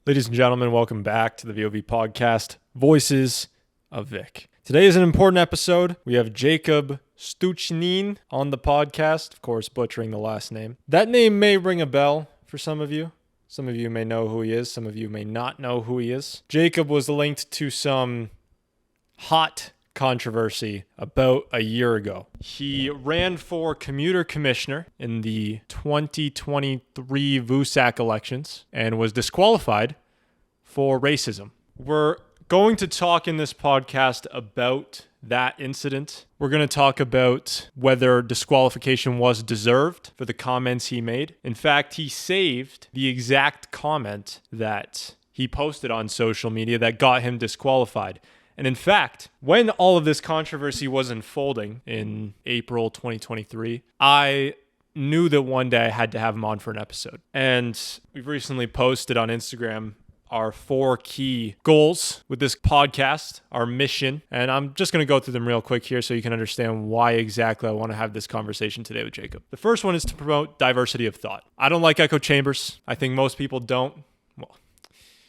Ladies and gentlemen, welcome back to the VoV podcast, Voices of Vic. Today is an important episode. We have Jacob Stoutchinine on the podcast, of course, butchering the last name. That name may ring a bell for some of you. Some of you may know who he is. Some of you may not know who he is. Jacob was linked to some hot controversy about a year ago. He ran for commuter commissioner in the 2023 VUSAC elections and was disqualified for racism. We're going to talk in this podcast about that incident. We're going to talk about whether disqualification was deserved for the comments he made. In fact, he saved the exact comment that he posted on social media that got him disqualified. And in fact, when all of this controversy was unfolding in April 2023, I knew that one day I had to have him on for an episode. And we've recently posted on Instagram our 4 key goals with this podcast, our mission. And I'm just going to go through them real quick here so you can understand why exactly I want to have this conversation today with Jacob. The first one is to promote diversity of thought. I don't like echo chambers. I think most people don't. Well,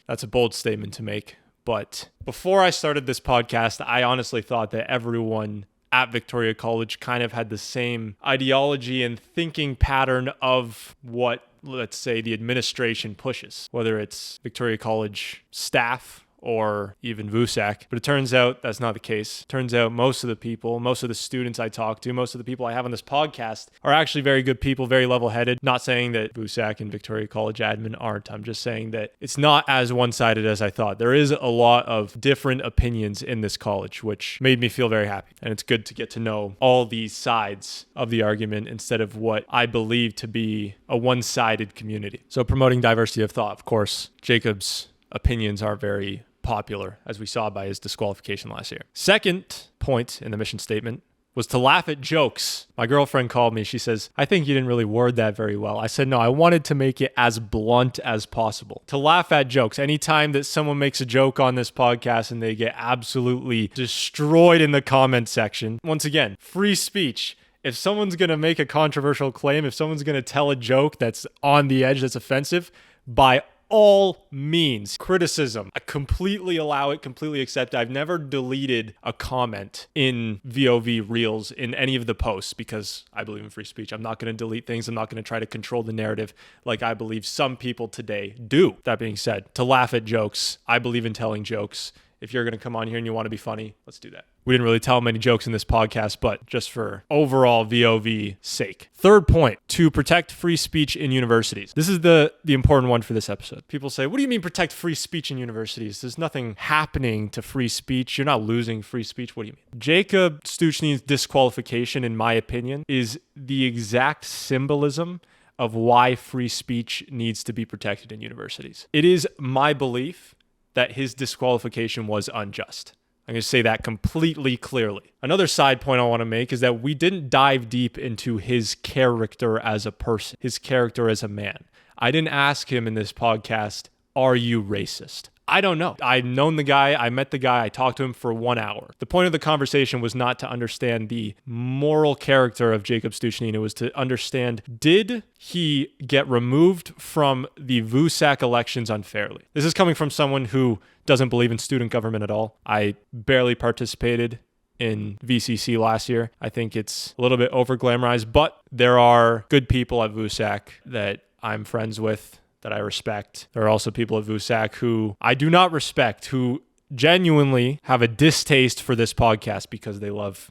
that's a bold statement to make. But before I started this podcast, I honestly thought that everyone at Victoria College kind of had the same ideology and thinking pattern of what, let's say, the administration pushes, whether it's Victoria College staff or even VUSAC. But it turns out that's not the case. It turns out most of the people, most of the students I talk to, most of the people I have on this podcast are actually very good people, very level-headed. Not saying that VUSAC and Victoria College admin aren't. I'm just saying that it's not as one-sided as I thought. There is a lot of different opinions in this college, which made me feel very happy. And it's good to get to know all these sides of the argument instead of what I believe to be a one-sided community. So promoting diversity of thought, of course, Jacob's opinions are very popular, as we saw by his disqualification last year. Second point in the mission statement was to laugh at jokes. My girlfriend called me. She says, I think you didn't really word that very well. I said, no, I wanted to make it as blunt as possible. To laugh at jokes. Anytime that someone makes a joke on this podcast and they get absolutely destroyed in the comment section, once again, free speech. If someone's going to make a controversial claim, if someone's going to tell a joke that's on the edge, that's offensive, by all means, criticism. I completely allow it, completely accept it. I've never deleted a comment in VoV Reels in any of the posts because I believe in free speech. I'm not going to delete things. I'm not going to try to control the narrative like I believe some people today do. That being said, to laugh at jokes, I believe in telling jokes. If you're going to come on here and you want to be funny, let's do that. We didn't really tell many jokes in this podcast, but just for overall VoV sake. Third point, to protect free speech in universities. This is the important one for this episode. People say, what do you mean protect free speech in universities? There's nothing happening to free speech. You're not losing free speech. What do you mean? Jacob Stoutchinine's disqualification, in my opinion, is the exact symbolism of why free speech needs to be protected in universities. It is my belief that his disqualification was unjust. I'm going to say that completely clearly. Another side point I want to make is that we didn't dive deep into his character as a person, his character as a man. I didn't ask him in this podcast, are you racist? I don't know. I've known the guy. I met the guy. I talked to him for 1 hour. The point of the conversation was not to understand the moral character of Jacob Stoutchinine. It was to understand, did he get removed from the VUSAC elections unfairly? This is coming from someone who doesn't believe in student government at all. I barely participated in VCC last year. I think it's a little bit over glamorized, but there are good people at VUSAC that I'm friends with, that I respect. There are also people at VUSAC who I do not respect, who genuinely have a distaste for this podcast because they love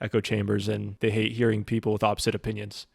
echo chambers and they hate hearing people with opposite opinions.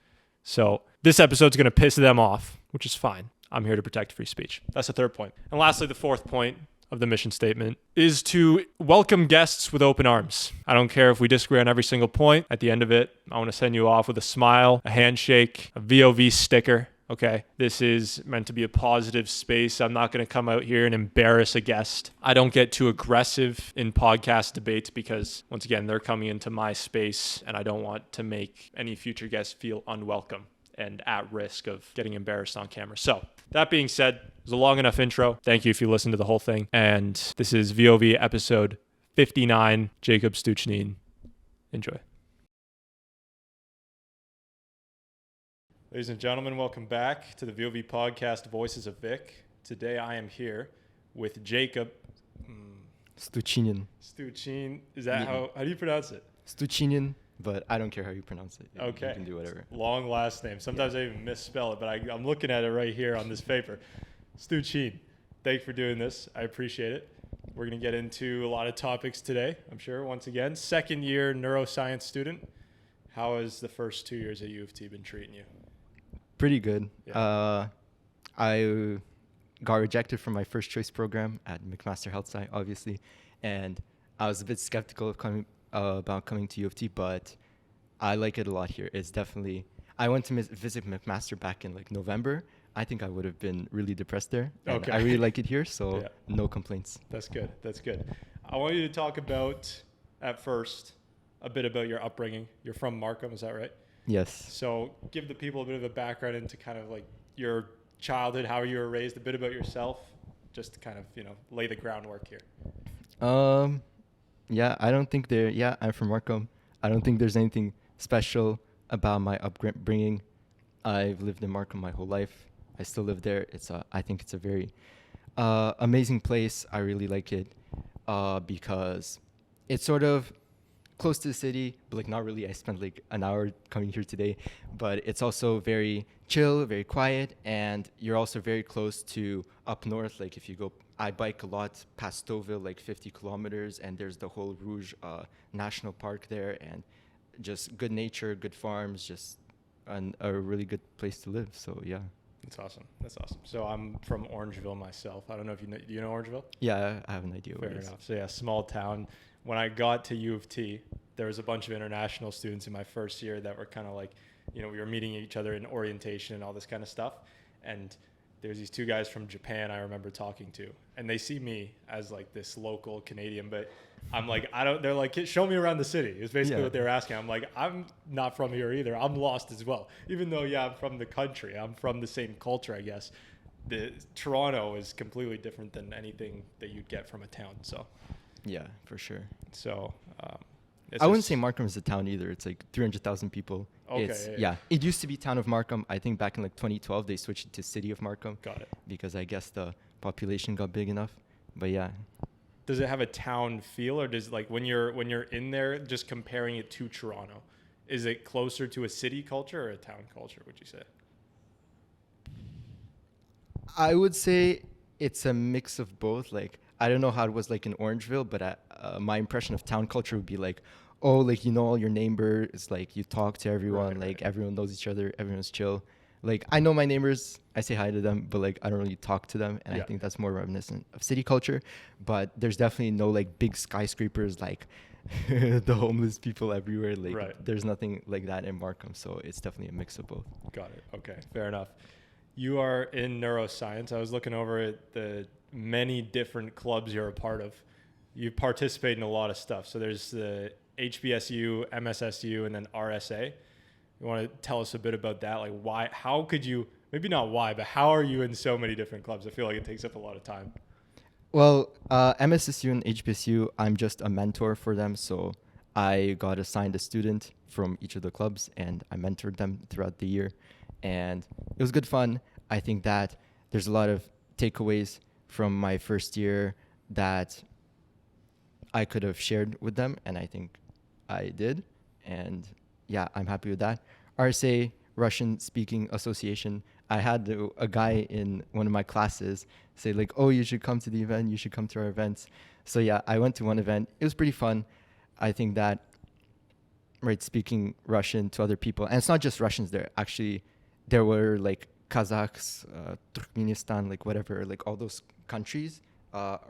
So this episode's going to piss them off, which is fine. I'm here to protect free speech. That's the third point. And lastly, the fourth point of the mission statement is to welcome guests with open arms. I don't care if we disagree on every single point. At the end of it, I want to send you off with a smile, a handshake, a VoV sticker. Okay, this is meant to be a positive space. I'm not going to come out here and embarrass a guest. I don't get too aggressive in podcast debates because, once again, they're coming into my space and I don't want to make any future guests feel unwelcome and at risk of getting embarrassed on camera. So, that being said, it was a long enough intro. Thank you if you listened to the whole thing. And this is VoV episode 59, Jacob Stoutchinine. Enjoy. Ladies and gentlemen, welcome back to the VoV podcast, Voices of Vic. Today I am here with Jacob. Stoutchinine. Stoutchinine. Is that Yeah. how do you pronounce it? Stoutchinine, but I don't care how you pronounce it. Okay. You can do whatever. Long last name. Sometimes I even misspell it, but I'm looking at it right here on this paper. Stoutchinine. Thank you for doing this. I appreciate it. We're going to get into a lot of topics today, I'm sure. Once again, second year neuroscience student. How has the first 2 years at U of T been treating you? Pretty good. Yeah. I got rejected from my first choice program at McMaster Health Sci, obviously, and I was a bit skeptical of about coming to U of T, but I like it a lot here. It's definitely. I went to visit McMaster back in like November. I think I would have been really depressed there. And Okay. I really like it here, so Yeah. no complaints. That's good. That's good. I want you to talk about, at first, a bit about your upbringing. You're from Markham, is that right? Yes. So give the people a bit of a background into kind of like your childhood, how you were raised, a bit about yourself, just to kind of, lay the groundwork here. Yeah, I don't think I'm from Markham. I don't think there's anything special about my upbringing. I've lived in Markham my whole life. I still live there. I think it's a very amazing place. I really like it because it's sort of close to the city, but like not really. I spent like an hour coming here today, but it's also very chill, very quiet, and you're also very close to up north. Like if you go, I bike a lot past Stouffville, like 50 kilometers, and there's the whole Rouge National Park there, and just good nature, good farms, just a really good place to live. So yeah. That's awesome. That's awesome. So I'm from Orangeville myself. I don't know if do you know Orangeville? Yeah, I have an idea what Fair it is. enough. So yeah, small town. When I got to U of T, there was a bunch of international students in my first year that were kind of like, we were meeting each other in orientation and all this kind of stuff. And there's these two guys from Japan I remember talking to, and they see me as like this local Canadian, but I'm like, they're like, show me around the city. It's basically what they were asking. I'm like, I'm not from here either. I'm lost as well. Even though, I'm from the country. I'm from the same culture, I guess. Toronto is completely different than anything that you'd get from a town. So, yeah, for sure. So, I wouldn't say Markham is a town either. It's like 300,000 people. Okay. Yeah. It used to be town of Markham. I think back in like 2012 they switched it to city of Markham. Got it. Because I guess the population got big enough. But yeah. Does it have a town feel, or does like when you're in there, just comparing it to Toronto, is it closer to a city culture or a town culture? Would you say? I would say it's a mix of both. Like I don't know how it was like in Orangeville, but my impression of town culture would be like, oh, like all your neighbors, like you talk to everyone, Right. like everyone knows each other, everyone's chill. Like I know my neighbors, I say hi to them, but like I don't really talk to them, and I think that's more reminiscent of city culture. But there's definitely no like big skyscrapers like the homeless people everywhere. Like there's nothing like that in Markham, so it's definitely a mix of both. Got it. Okay, fair enough. You are in neuroscience. I was looking over at the many different clubs you're a part of. You participate in a lot of stuff. So there's the HBSU, MSSU, and then RSA. You want to tell us a bit about that? Like why, how could you, maybe not why, but how are you in so many different clubs? I feel like it takes up a lot of time. Well, MSSU and HBSU, I'm just a mentor for them. So I got assigned a student from each of the clubs, and I mentored them throughout the year. And it was good fun. I think that there's a lot of takeaways from my first year that I could have shared with them, and I think I did. And yeah, I'm happy with that. RSA, Russian Speaking Association, I had a guy in one of my classes say like, oh, you should come to the event, you should come to our events. So yeah, I went to one event. It was pretty fun. I think that, speaking Russian to other people, and it's not just Russians there. Actually, there were like Kazakhs, Turkmenistan, like whatever, like all those countries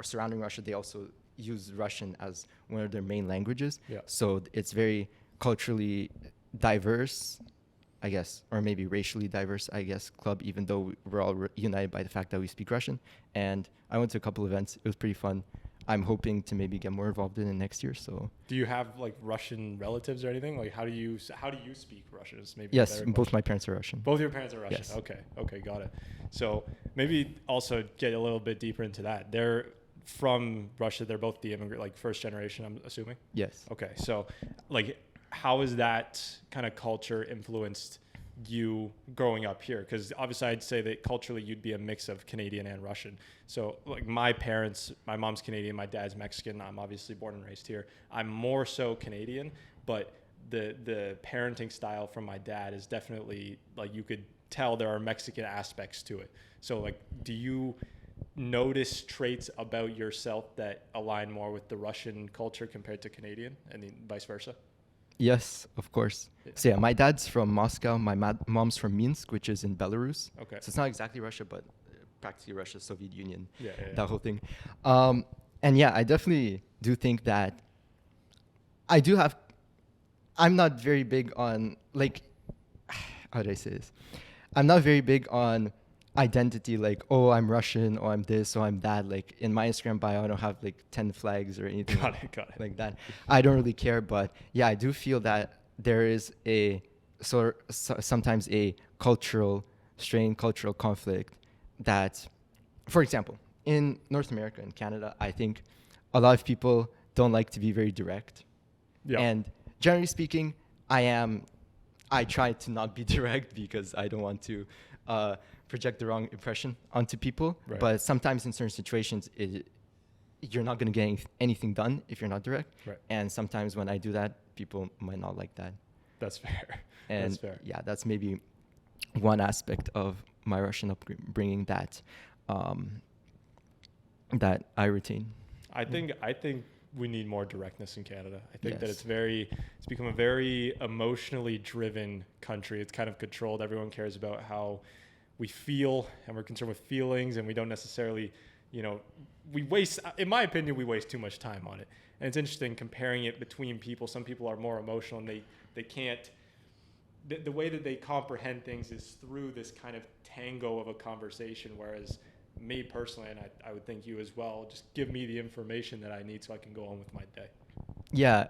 surrounding Russia, they also use Russian as one of their main languages. Yeah. So it's very culturally diverse, I guess, or maybe racially diverse, I guess, club, even though we're all united by the fact that we speak Russian. And I went to a couple events. It was pretty fun. I'm hoping to maybe get more involved in it next year. So, do you have like Russian relatives or anything? Like, how do you speak Russian? Is maybe yes, both my parents are Russian. Both your parents are Russian. Yes. Okay, got it. So maybe also get a little bit deeper into that. They're from Russia. They're both the immigrant, like first generation, I'm assuming. Yes. Okay, so like, how has that kind of culture influenced you growing up here? Because obviously I'd say that culturally you'd be a mix of Canadian and Russian. So like my parents, my mom's Canadian, my dad's Mexican. I'm obviously born and raised here. I'm more so Canadian, but the parenting style from my dad is definitely like you could tell there are Mexican aspects to it. So like, do you notice traits about yourself that align more with the Russian culture compared to Canadian, and then vice versa? Yes, of course. So yeah, my dad's from Moscow. My mom's from Minsk, which is in Belarus. Okay. So it's not exactly Russia, but practically Russia, Soviet Union, Yeah. that whole thing. And yeah, I definitely do think that I do have. I'm not very big on like, how do I say this? I'm not very big on identity, like, oh, I'm Russian, or I'm this, or I'm that. Like in my Instagram bio, I don't have like 10 flags or anything Got it. like that. I don't really care, but yeah, I do feel that there is sometimes a cultural strain, cultural conflict that, for example, in North America and Canada, I think a lot of people don't like to be very direct. Yeah. And generally speaking, I try to not be direct because I don't want to project the wrong impression onto people. Right. But sometimes in certain situations, you're not going to get anything done if you're not direct. Right. And sometimes when I do that, people might not like that. That's fair. And that's fair. yeah, that's maybe one aspect of my Russian upbringing that that I retain. I think we need more directness in Canada. I think that Yes. it's become a very emotionally driven country. It's kind of controlled. Everyone cares about how we feel, and we're concerned with feelings, and we don't necessarily, in my opinion, we waste too much time on it. And it's interesting comparing it between people. Some people are more emotional, and they can't, the way that they comprehend things is through this kind of tango of a conversation, whereas me personally, and I would think you as well, just give me the information that I need so I can go on with my day. Yeah.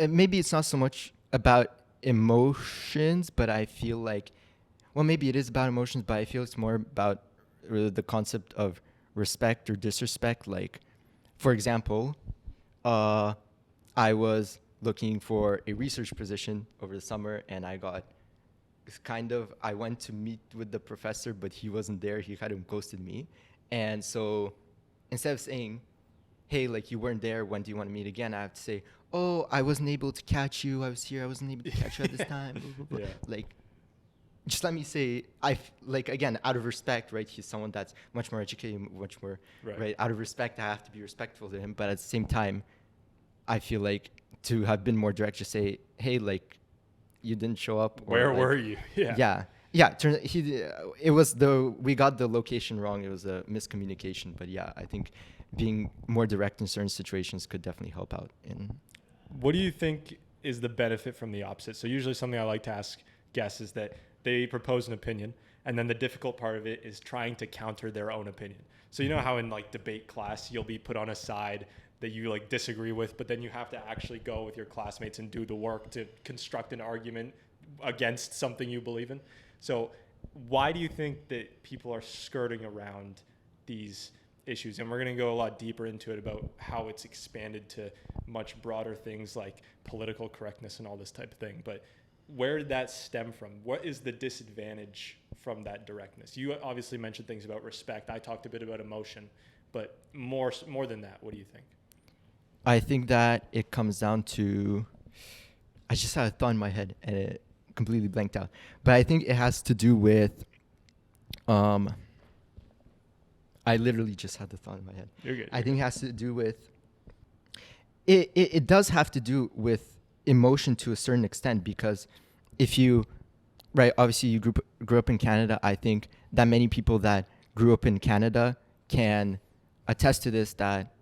Maybe it's not so much about emotions, but I feel like, well, maybe it is about emotions, but I feel it's more about the concept of respect or disrespect. Like, for example, I was looking for a research position over the summer, and I went to meet with the professor, but he wasn't there. He kind of ghosted me. And so instead of saying, hey, like, you weren't there, when do you want to meet again? I have to say, oh, I wasn't able to catch you. I was here. I wasn't able to catch you at this time. Blah, blah, blah. Yeah. Like, just let me say, again, out of respect, right? He's someone that's much more educated, much more, right? Out of respect, I have to be respectful to him. But at the same time, I feel like to have been more direct, just say, hey, like, you didn't show up. Where were you? Yeah. We got the location wrong. It was a miscommunication. But yeah, I think being more direct in certain situations could definitely help out. What do you think is the benefit from the opposite? So usually something I like to ask guests is that they propose an opinion, and then the difficult part of it is trying to counter their own opinion. So you know how in like debate class, you'll be put on a side that you like disagree with, but then you have to actually go with your classmates and do the work to construct an argument against something you believe in. So why do you think that people are skirting around these issues? And we're going to go a lot deeper into it about how it's expanded to much broader things like political correctness and all this type of thing. But where did that stem from? What is the disadvantage from that directness? You obviously mentioned things about respect. I talked a bit about emotion, but more than that, what do you think? I think that it comes down to, I just had a thought in my head and it completely blanked out. But I think it has to do with, I literally just had the thought in my head. You're good. I think it has to do with, it does have to do with emotion to a certain extent, because if you, right, obviously you grew up in Canada. I think that many people that grew up in Canada can attest to this, that,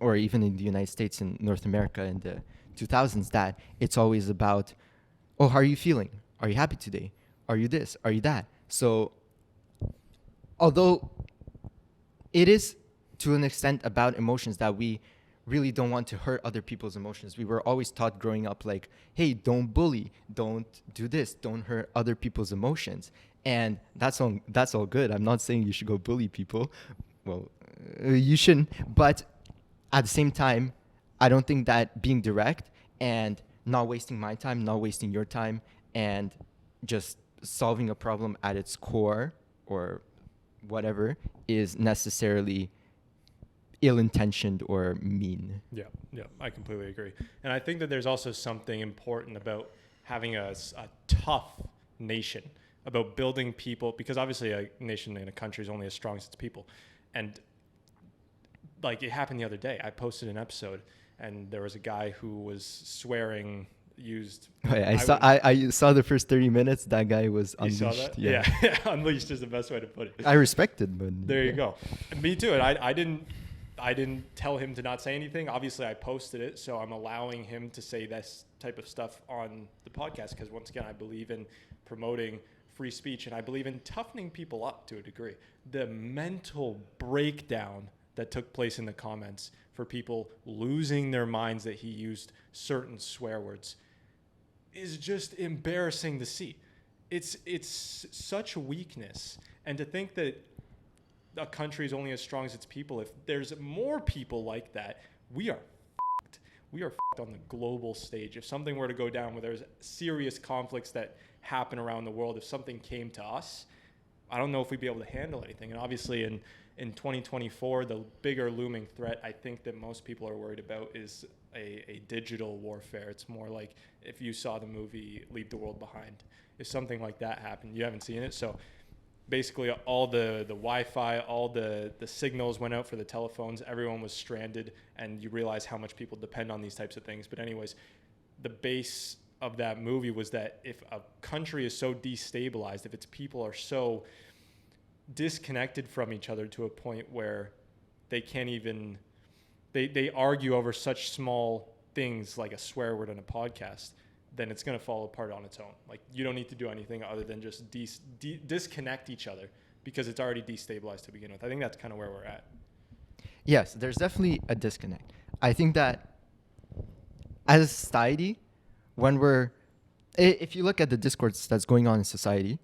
or even in the United States and North America in the 2000s, that it's always about, oh, how are you feeling? Are you happy today? Are you this? Are you that? So although it is to an extent about emotions, that we really don't want to hurt other people's emotions. We were always taught growing up, like, hey, don't bully, don't do this, don't hurt other people's emotions. And that's all good. I'm not saying you should go bully people. Well, you shouldn't. But at the same time, I don't think that being direct and not wasting my time, not wasting your time, and just solving a problem at its core or whatever is necessarily ill-intentioned or mean. Yeah, I completely agree. And I think that there's also something important about having a tough nation, about building people, because obviously a nation and a country is only as strong as its people. And like it happened the other day, I posted an episode and there was a guy who was swearing, used. Oh, yeah, I saw the first 30 minutes. That guy was You unleashed. saw that? Yeah. Unleashed is the best way to put it. I respect it, but There you go. Me too. And I didn't tell him to not say anything. Obviously, I posted it, so I'm allowing him to say this type of stuff on the podcast because, once again, I believe in promoting free speech and I believe in toughening people up to a degree. The mental breakdown that took place in the comments for people losing their minds that he used certain swear words is just embarrassing to see. It's such weakness. And to think that a country is only as strong as its people, if there's more people like that, we are f***ed. We are f***ed on the global stage. If something were to go down where there's serious conflicts that happen around the world, if something came to us, I don't know if we'd be able to handle anything. And obviously in 2024, the bigger looming threat I think that most people are worried about is a digital warfare. It's more like if you saw the movie Leave the World Behind. If something like that happened, you haven't seen it, so basically all the Wi-Fi, all the signals went out for the telephones. Everyone was stranded, and you realize how much people depend on these types of things. But anyways, the base of that movie was that if a country is so destabilized, if its people are so disconnected from each other to a point where they can't even, they argue over such small things like a swear word on a podcast, then it's going to fall apart on its own. Like, you don't need to do anything other than just disconnect each other because it's already destabilized to begin with. I think that's kind of where we're at. Yes, there's definitely a disconnect. I think that as a society, if you look at the discourse that's going on in society,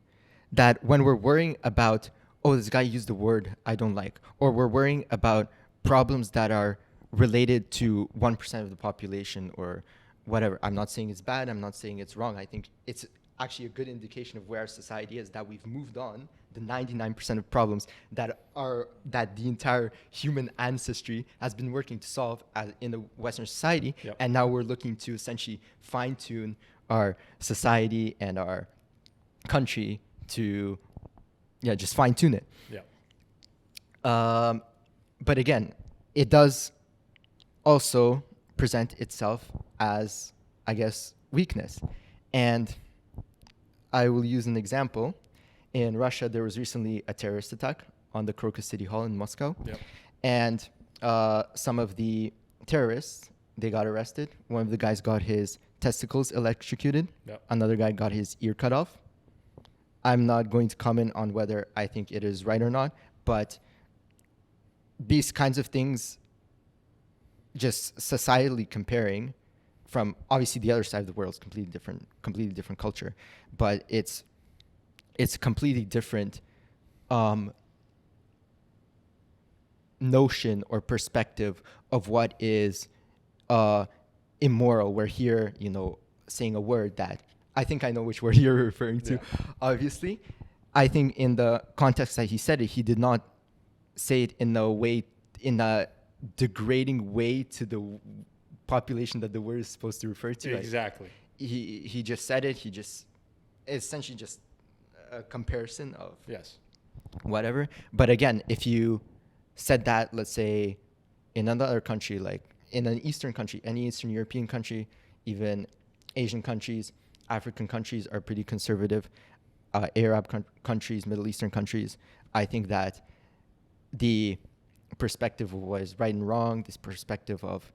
that when we're worrying about, oh, this guy used a word I don't like, or we're worrying about problems that are related to 1% of the population or whatever. I'm not saying it's bad. I'm not saying it's wrong. I think it's actually a good indication of where our society is, that we've moved on the 99% of problems that the entire human ancestry has been working to solve in the Western society. Yep. And now we're looking to essentially fine-tune our society and our country to, just fine-tune it. Yeah. But again, it does also present itself as, I guess, weakness. And I will use an example. In Russia, there was recently a terrorist attack on the Crocus City Hall in Moscow. Yep. And some of the terrorists, they got arrested. One of the guys got his testicles electrocuted. Yep. Another guy got his ear cut off. I'm not going to comment on whether I think it is right or not, but these kinds of things, just societally comparing, from obviously the other side of the world is completely different culture, but it's completely different notion or perspective of what is immoral. Where here, saying a word that I think I know which word you're referring to. Yeah. Obviously, I think in the context that he said it, he did not say it in a degrading way to the population that the word is supposed to refer to. Exactly. Like, he just said it. He just essentially just a comparison of whatever. But again, if you said that, let's say, in another country, like in an Eastern country, any Eastern European country, even Asian countries, African countries are pretty conservative, Arab countries, Middle Eastern countries, I think that the perspective of what is right and wrong, this perspective of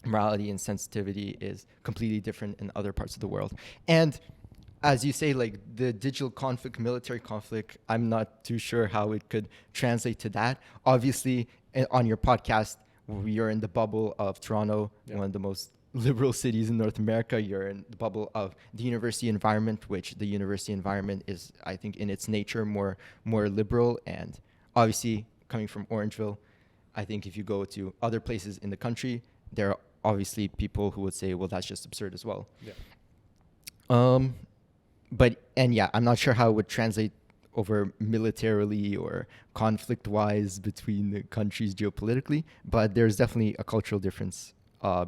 morality and sensitivity is completely different in other parts of the world. And as you say, like the digital conflict, military conflict, I'm not too sure how it could translate to that. Obviously, on your podcast, you're in the bubble of Toronto, one of the most liberal cities in North America. You're in the bubble of the university environment, which the university environment is, I think, in its nature more liberal. And obviously, coming from Orangeville, I think if you go to other places in the country, there are obviously people who would say, well, that's just absurd as well. Yeah. I'm not sure how it would translate over militarily or conflict-wise between the countries geopolitically, but there's definitely a cultural difference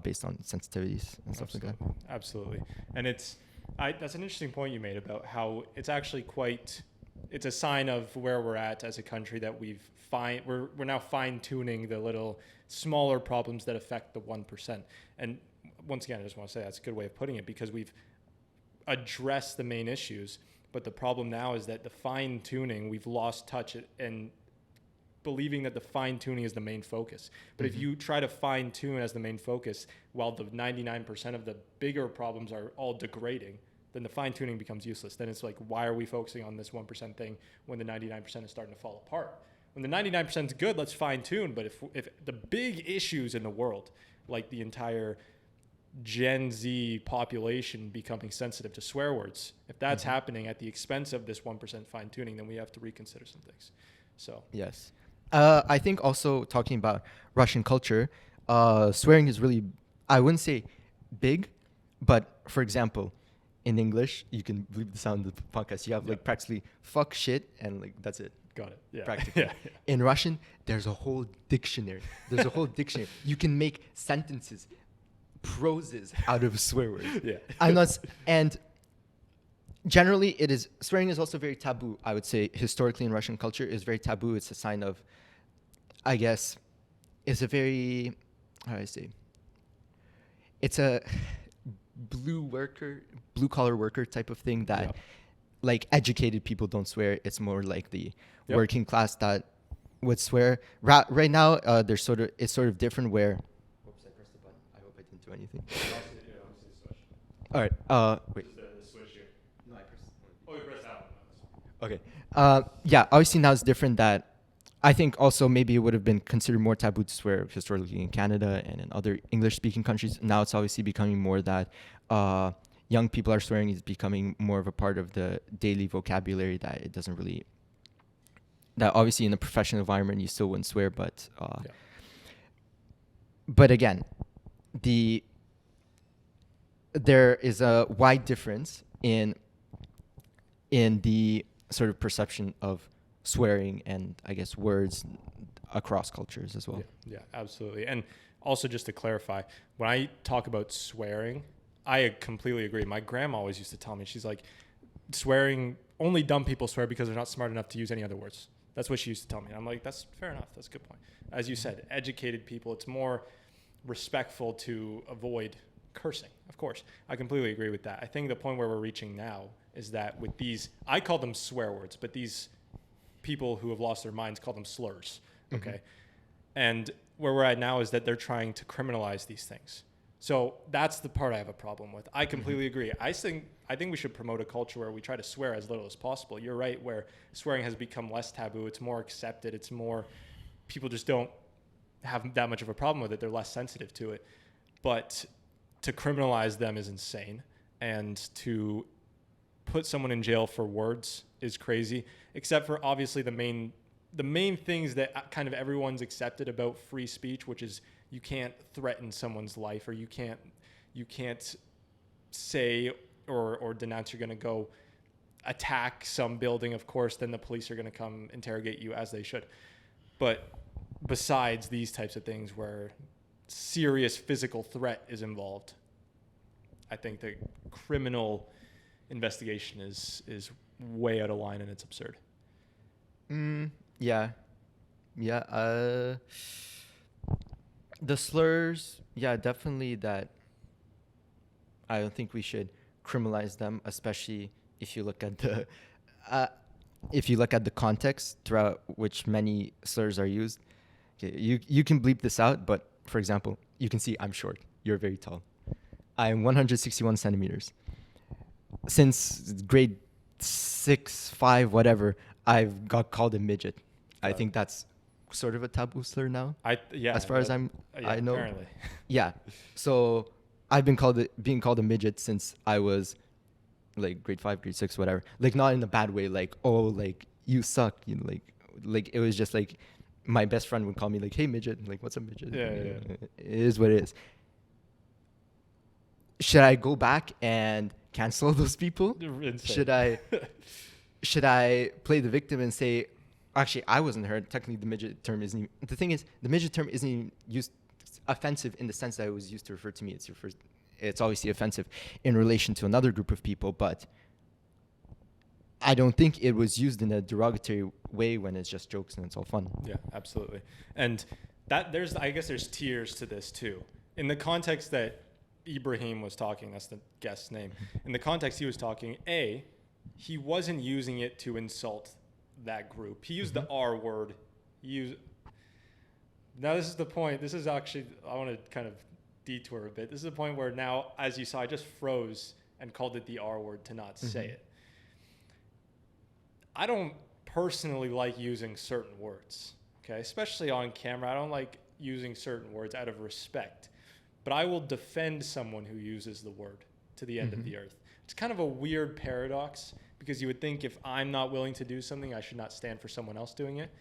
based on sensitivities and stuff like that. Absolutely. And that's an interesting point you made about how it's actually it's a sign of where we're at as a country that we're now fine-tuning the little smaller problems that affect the 1%. And once again, I just want to say that's a good way of putting it, because we've addressed the main issues, but the problem now is that the fine-tuning, we've lost touch and believing that the fine-tuning is the main focus. But if you try to fine-tune as the main focus while the 99% of the bigger problems are all degrading, then the fine-tuning becomes useless. Then it's like, why are we focusing on this 1% thing when the 99% is starting to fall apart? When the 99% is good, let's fine-tune. But if the big issues in the world, like the entire Gen Z population becoming sensitive to swear words, if that's happening at the expense of this 1% fine-tuning, then we have to reconsider some things. So yes. I think also talking about Russian culture, swearing is really, I wouldn't say big, but for example, in English, you can believe the sound of the podcast. You have like practically fuck, shit, and like that's it. Got it. Yeah. Practically. Yeah. In Russian, there's a whole dictionary. You can make sentences, proses out of swear words. Yeah. And generally swearing is also very taboo. I would say historically in Russian culture is very taboo. It's a sign of, I guess, it's a very, how do I say? It's a blue collar worker type of thing that like educated people don't swear. It's more like the working class that would swear. Right now, it's sort of different where, whoops, I pressed the button. I hope I didn't do anything. All right. Wait. Okay. Obviously now it's different that I think also maybe it would have been considered more taboo to swear historically in Canada and in other English-speaking countries. Now it's obviously becoming more that young people are swearing is becoming more of a part of the daily vocabulary, that it doesn't really, that obviously in a professional environment you still wouldn't swear, but but again, there is a wide difference in the sort of perception of swearing and I guess words across cultures as well. Yeah, absolutely. And also just to clarify, when I talk about swearing, I completely agree. My grandma always used to tell me, she's like, swearing, only dumb people swear because they're not smart enough to use any other words. That's what she used to tell me. I'm like, that's fair enough. That's a good point. As you said, educated people, it's more respectful to avoid cursing. Of course, I completely agree with that. I think the point where we're reaching now is that with these, I call them swear words, but these people who have lost their minds call them slurs. Okay. And where we're at now is that they're trying to criminalize these things. So that's the part I have a problem with. I completely agree. I think we should promote a culture where we try to swear as little as possible. You're right, where swearing has become less taboo. It's more accepted. It's more, people just don't have that much of a problem with it. They're less sensitive to it. But to criminalize them is insane. And to put someone in jail for words is crazy, except for obviously the main things that kind of everyone's accepted about free speech, which is you can't threaten someone's life, or you can't say or denounce you're going to go attack some building. Of course, then the police are going to come interrogate you, as they should. But besides these types of things where serious physical threat is involved, I think the criminal investigation is way out of line, and it's absurd. The slurs, definitely that. I don't think we should criminalize them, especially if you look at the context throughout which many slurs are used. Okay, you can bleep this out, but for example, you can see I'm short. You're very tall. I'm 161 centimeters. Since grade 6, 5, whatever, I've got called a midget. I think that's sort of a taboo slur now. As far as I know. Apparently. Yeah. So I've been being called a midget since I was like grade 5, grade 6, whatever. Like not in a bad way, like, oh, like you suck, you know, like it was just like my best friend would call me like, hey midget, like what's a midget? Yeah. It is what it is. Should I go back and cancel those people? Insane. Should I play the victim and say, actually, I wasn't hurt. Technically, the midget term isn't even, the thing is, the midget term isn't even used offensive in the sense that it was used to refer to me. It's obviously offensive in relation to another group of people, but I don't think it was used in a derogatory way when it's just jokes and it's all fun. Yeah, absolutely. And I guess there's tiers to this too. In the context that Ibrahim was talking, that's the guest's name. In the context he was talking, he wasn't using it to insult that group. He used the R word. Now this is the point. This is actually, I want to kind of detour a bit. This is the point where now, as you saw, I just froze and called it the R word to not say it. I don't personally like using certain words, okay? Especially on camera. I don't like using certain words out of respect. But I will defend someone who uses the word to the end of the earth. It's kind of a weird paradox because you would think if I'm not willing to do something, I should not stand for someone else doing it.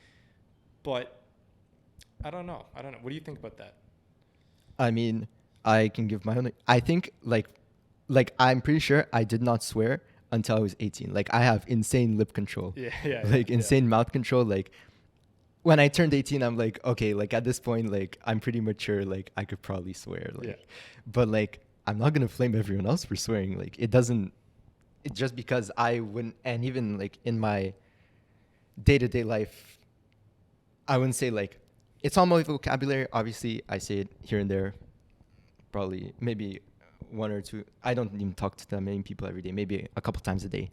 But I don't know. What do you think about that? I mean, I can give my own. I think like I'm pretty sure I did not swear until I was 18. Like I have insane lip control. Insane mouth control. Like when I turned 18, I'm like, okay, like at this point, like I'm pretty mature. Like I could probably swear. But like I'm not gonna flame everyone else for swearing. Like it just because I wouldn't, and even like in my day-to-day life, I wouldn't say like it's on my vocabulary. Obviously, I say it here and there. Probably maybe one or two. I don't even talk to that many people every day. Maybe a couple times a day.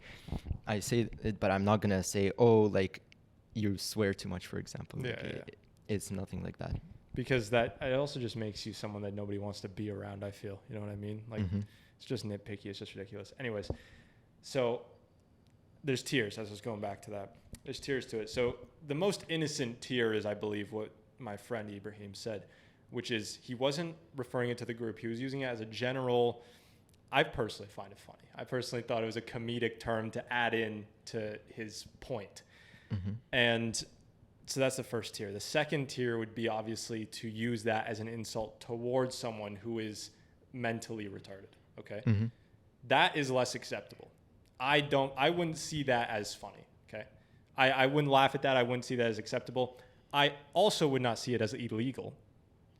I say it, but I'm not gonna say, oh, like you swear too much, for example. It's nothing like that. Because it also just makes you someone that nobody wants to be around, I feel. You know what I mean? Like it's just nitpicky. It's just ridiculous. Anyways, so there's tiers. I was going back to that. There's tiers to it. So the most innocent tier is, I believe, what my friend Ibrahim said, which is he wasn't referring it to the group. He was using it as a general. I personally find it funny. I personally thought it was a comedic term to add in to his point. And so that's the first tier. The second tier would be obviously to use that as an insult towards someone who is mentally retarded. Okay. That is less acceptable. I wouldn't see that as funny. Okay. I wouldn't laugh at that. I wouldn't see that as acceptable. I also would not see it as illegal.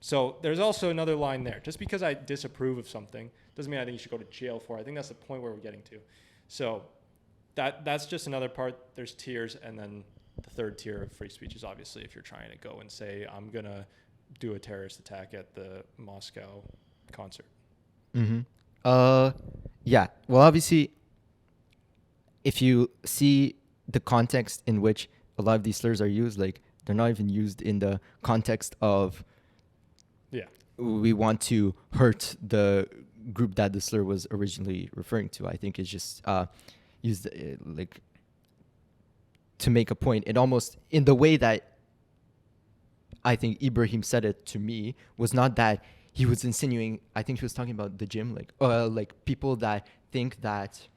So there's also another line there. Just because I disapprove of something doesn't mean I think you should go to jail for it. I think that's the point where we're getting to. So that's just another part. There's tiers, and then the third tier of free speech is obviously if you're trying to go and say, I'm going to do a terrorist attack at the Moscow concert. Yeah. Well, obviously, if you see the context in which a lot of these slurs are used, like they're not even used in the context of we want to hurt the group that the slur was originally referring to. I think it's just used like to make a point. It almost, in the way that I think Ibrahim said it to me, was not that he was insinuating. I think he was talking about the gym, like people that think that,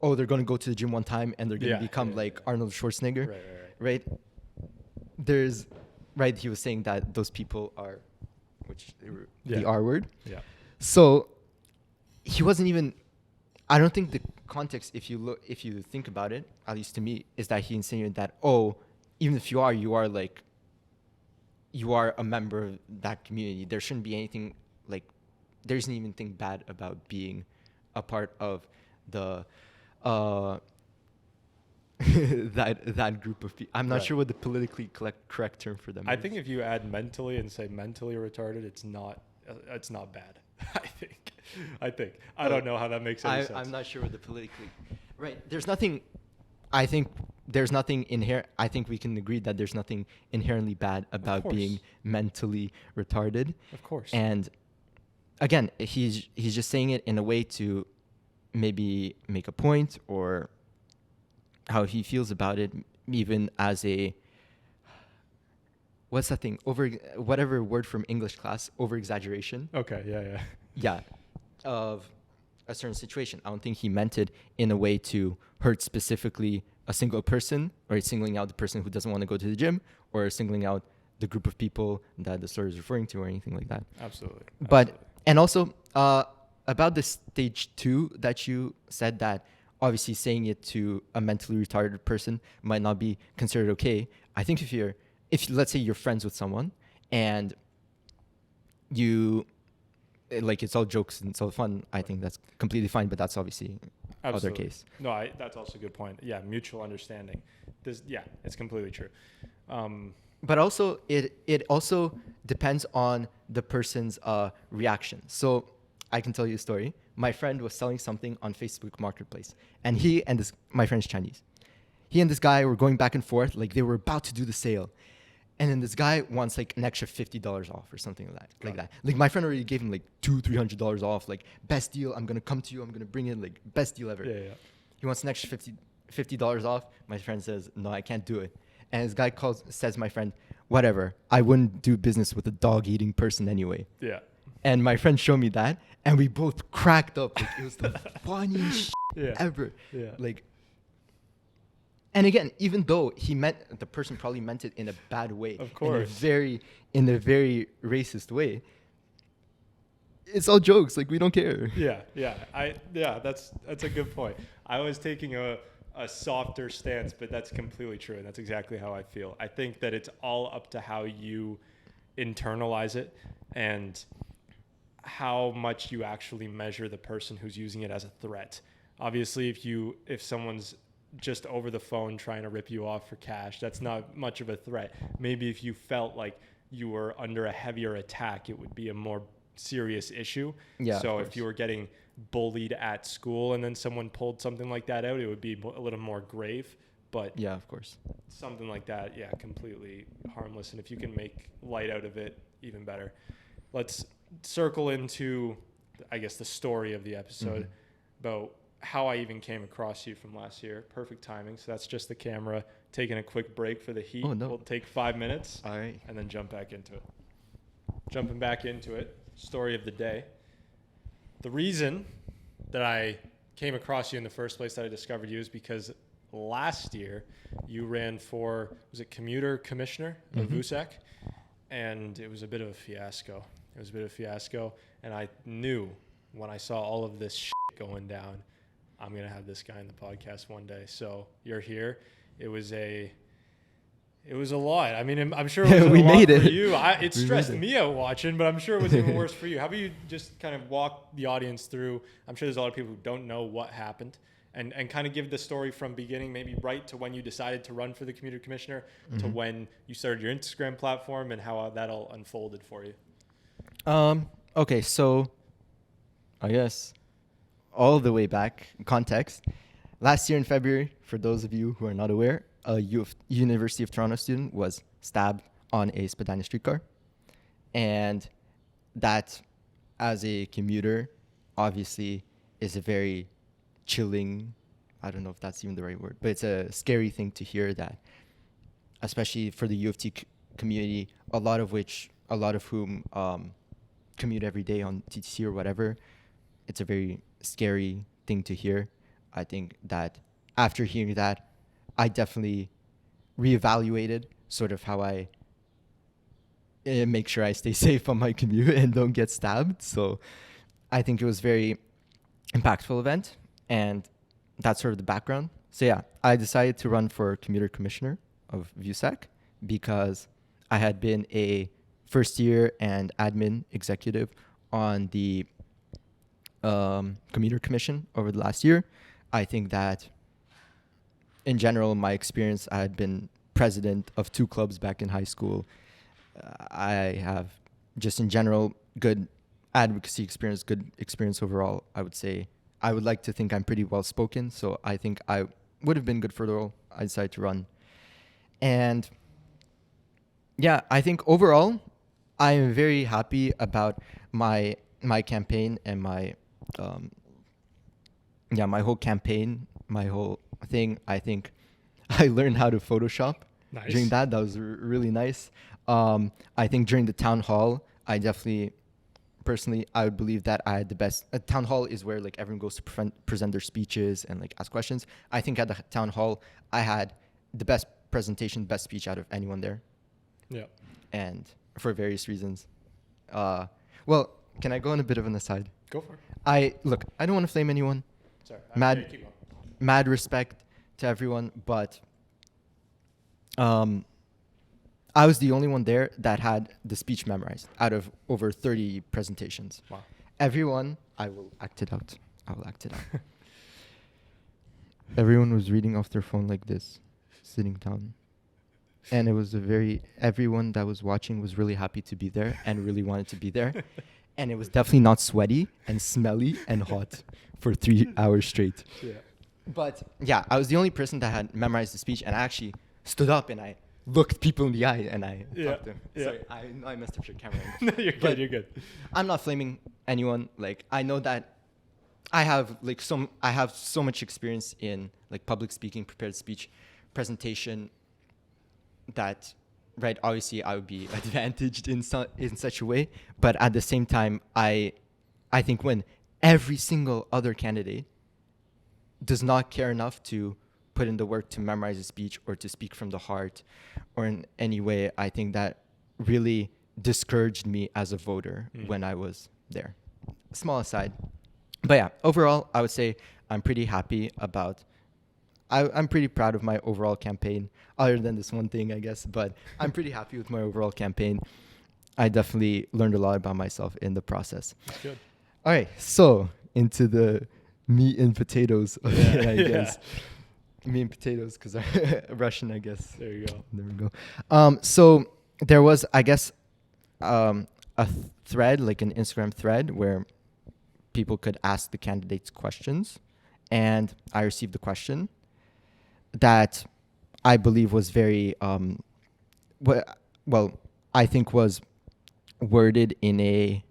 oh, they're going to go to the gym one time and they're going to become Arnold Schwarzenegger, right? He was saying that those people are, the R word. Yeah. So he wasn't even, I don't think the context, if you think about it, at least to me, is that he insinuated that, oh, even if you are a member of that community. There shouldn't be anything there isn't even anything bad about being a part of the that group of people. I'm not sure what the politically correct term for them is. I think if you add mentally and say mentally retarded, it's not bad. I think. I don't know how that makes any sense. I'm not sure what the politically... Right. There's nothing... I think there's nothing inherent... I think we can agree that there's nothing inherently bad about being mentally retarded. Of course. And again, he's just saying it in a way to maybe make a point or how he feels about it, even as a... What's that thing? Whatever word from English class, over-exaggeration. Okay, yeah. Of a certain situation. I don't think he meant it in a way to hurt specifically a single person, or singling out the person who doesn't want to go to the gym, or singling out the group of people that the slur is referring to, or anything like that. Absolutely. And also, about the stage 2 that you said, that obviously saying it to a mentally retarded person might not be considered okay. I think if let's say you're friends with someone and you like, it's all jokes and it's all fun, I think that's completely fine. But that's obviously other case. No, that's also a good point. Yeah, mutual understanding. It's completely true. But also, it also depends on the person's reaction. So I can tell you a story. My friend was selling something on Facebook Marketplace, and my friend's Chinese. He and this guy were going back and forth, like they were about to do the sale. And then this guy wants like an extra $50 off or something like that. Like my friend already gave him like $300 off, like best deal. I'm gonna come to you. I'm gonna bring in like best deal ever. Yeah. He wants an extra $50 off. My friend says, no, I can't do it. And this guy says, my friend, whatever. I wouldn't do business with a dog-eating person anyway. Yeah. And my friend showed me that, and we both cracked up. Like, it was the funniest ever. Yeah. Like. And again, even though the person probably meant it in a bad way, of course, in a very racist way, it's all jokes. Like, we don't care. That's a good point. I was taking a softer stance, but that's completely true, and that's exactly how I feel. I think that it's all up to how you internalize it and how much you actually measure the person who's using it as a threat. Obviously, if someone's just over the phone trying to rip you off for cash, that's not much of a threat. Maybe if you felt like you were under a heavier attack, it would be a more serious issue. Yeah. So if you were getting bullied at school and then someone pulled something like that out, it would be a little more grave. But yeah, of course, something like that, completely harmless. And if you can make light out of it, even better. Let's circle into, I guess, the story of the episode about how I even came across you from last year. Perfect timing. So that's just the camera taking a quick break for the heat. Oh, no. We'll take 5 minutes. All right. And then jump back into it. Jumping back into it, story of the day. The reason that I came across you in the first place, that I discovered you, is because last year you ran for, was it commuter commissioner of VUSAC? And it was a bit of a fiasco. And I knew when I saw all of this shit going down, I'm going to have this guy in the podcast one day. So you're here. It was a lot. I mean, I'm sure it was we a lot made for it. you. It stressed me out watching, but I'm sure it was even worse for you. How about you just kind of walk the audience through? I'm sure there's a lot of people who don't know what happened, and kind of give the story from beginning, maybe right to when you decided to run for the community commissioner to when you started your Instagram platform and how that all unfolded for you. Okay, so I guess all the way back, context. Last year in February, for those of you who are not aware, a University of Toronto student was stabbed on a Spadina streetcar. And that, as a commuter, obviously is a very chilling, I don't know if that's even the right word, but it's a scary thing to hear, that, especially for the U of T community, a lot of whom commute every day on TTC or whatever. It's a very scary thing to hear. I think that after hearing that, I definitely reevaluated sort of how I make sure I stay safe on my commute and don't get stabbed. So I think it was a very impactful event, and that's sort of the background. So yeah, I decided to run for commuter commissioner of VUSAC because I had been a first year and admin executive on the commuter commission over the last year. I think that in general, my experience, I had been president of 2 clubs back in high school. I have just in general good advocacy experience, good experience overall. I would say I would like to think I'm pretty well spoken, so I think I would have been good for the role. I decided to run. And yeah, I think overall, I am very happy about my campaign and my whole campaign, my whole thing. I think I learned how to Photoshop during that. That was really nice. I think during the town hall, I definitely, personally, I would believe that I had the best. A town hall is where like everyone goes to present their speeches and like ask questions. I think at the town hall, I had the best presentation, best speech out of anyone there. Yeah. And for various reasons. Well, can I go on a bit of an aside? Go for it. I don't want to flame anyone. Sorry. Mad- Keep going. Mad respect to everyone, but I was the only one there that had the speech memorized out of over 30 presentations. Wow. Everyone, I will act it out. Everyone was reading off their phone like this, sitting down. And it was everyone that was watching was really happy to be there and really wanted to be there. And it was definitely not sweaty and smelly and hot for 3 hours straight. Yeah. But yeah, I was the only person that had memorized the speech, and I actually stood up and I looked people in the eye and I talked to them. Yeah. Sorry, I know I messed up your camera angle. No, you're good. But You're good. I'm not flaming anyone. Like, I know that I have so much experience in like public speaking, prepared speech, presentation, that right, obviously I would be advantaged in such a way, but at the same time I think when every single other candidate does not care enough to put in the work to memorize a speech or to speak from the heart or in any way, I think that really discouraged me as a voter when I was there. Small aside. But yeah, overall, I would say I'm pretty happy about, I'm pretty proud of my overall campaign, other than this one thing, I guess, but I'm pretty happy with my overall campaign. I definitely learned a lot about myself in the process. That's good. All right, so into the meat and potatoes of it, I guess. Meat and potatoes, because I'm Russian, I guess. There you go. There we go. So there was, I guess, a thread, like an Instagram thread, where people could ask the candidates questions, and I received the question that I believe was very, well, I think was worded in a,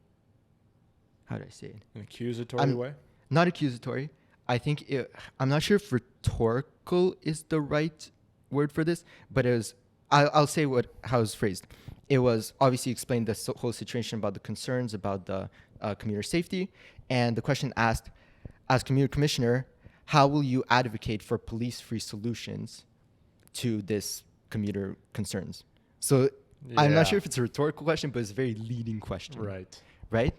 how do I say it? An accusatory way? Not accusatory. I think I'm not sure if rhetorical is the right word for this, but it was, I'll say how it was phrased. It was obviously explained the whole situation about the concerns about the commuter safety. And the question asked, as commuter commissioner, how will you advocate for police-free solutions to this commuter concerns? So I'm not sure if it's a rhetorical question, but it's a very leading question. Right?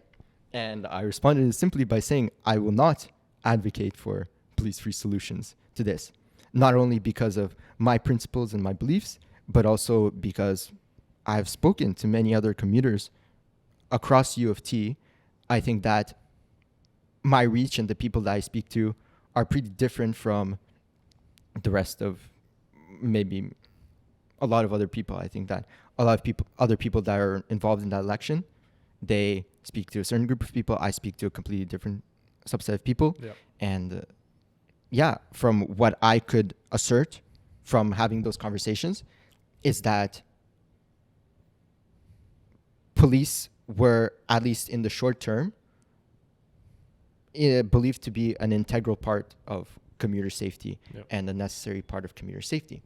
And I responded simply by saying, I will not advocate for police-free solutions to this. Not only because of my principles and my beliefs, but also because I've spoken to many other commuters across U of T. I think that my reach and the people that I speak to are pretty different from the rest of maybe a lot of other people. I think that a lot of other people that are involved in that election, they speak to a certain group of people. I speak to a completely different subset of people. Yep. And from what I could assert from having those conversations is that police were, at least in the short term, believed to be an integral part of commuter safety and a necessary part of commuter safety.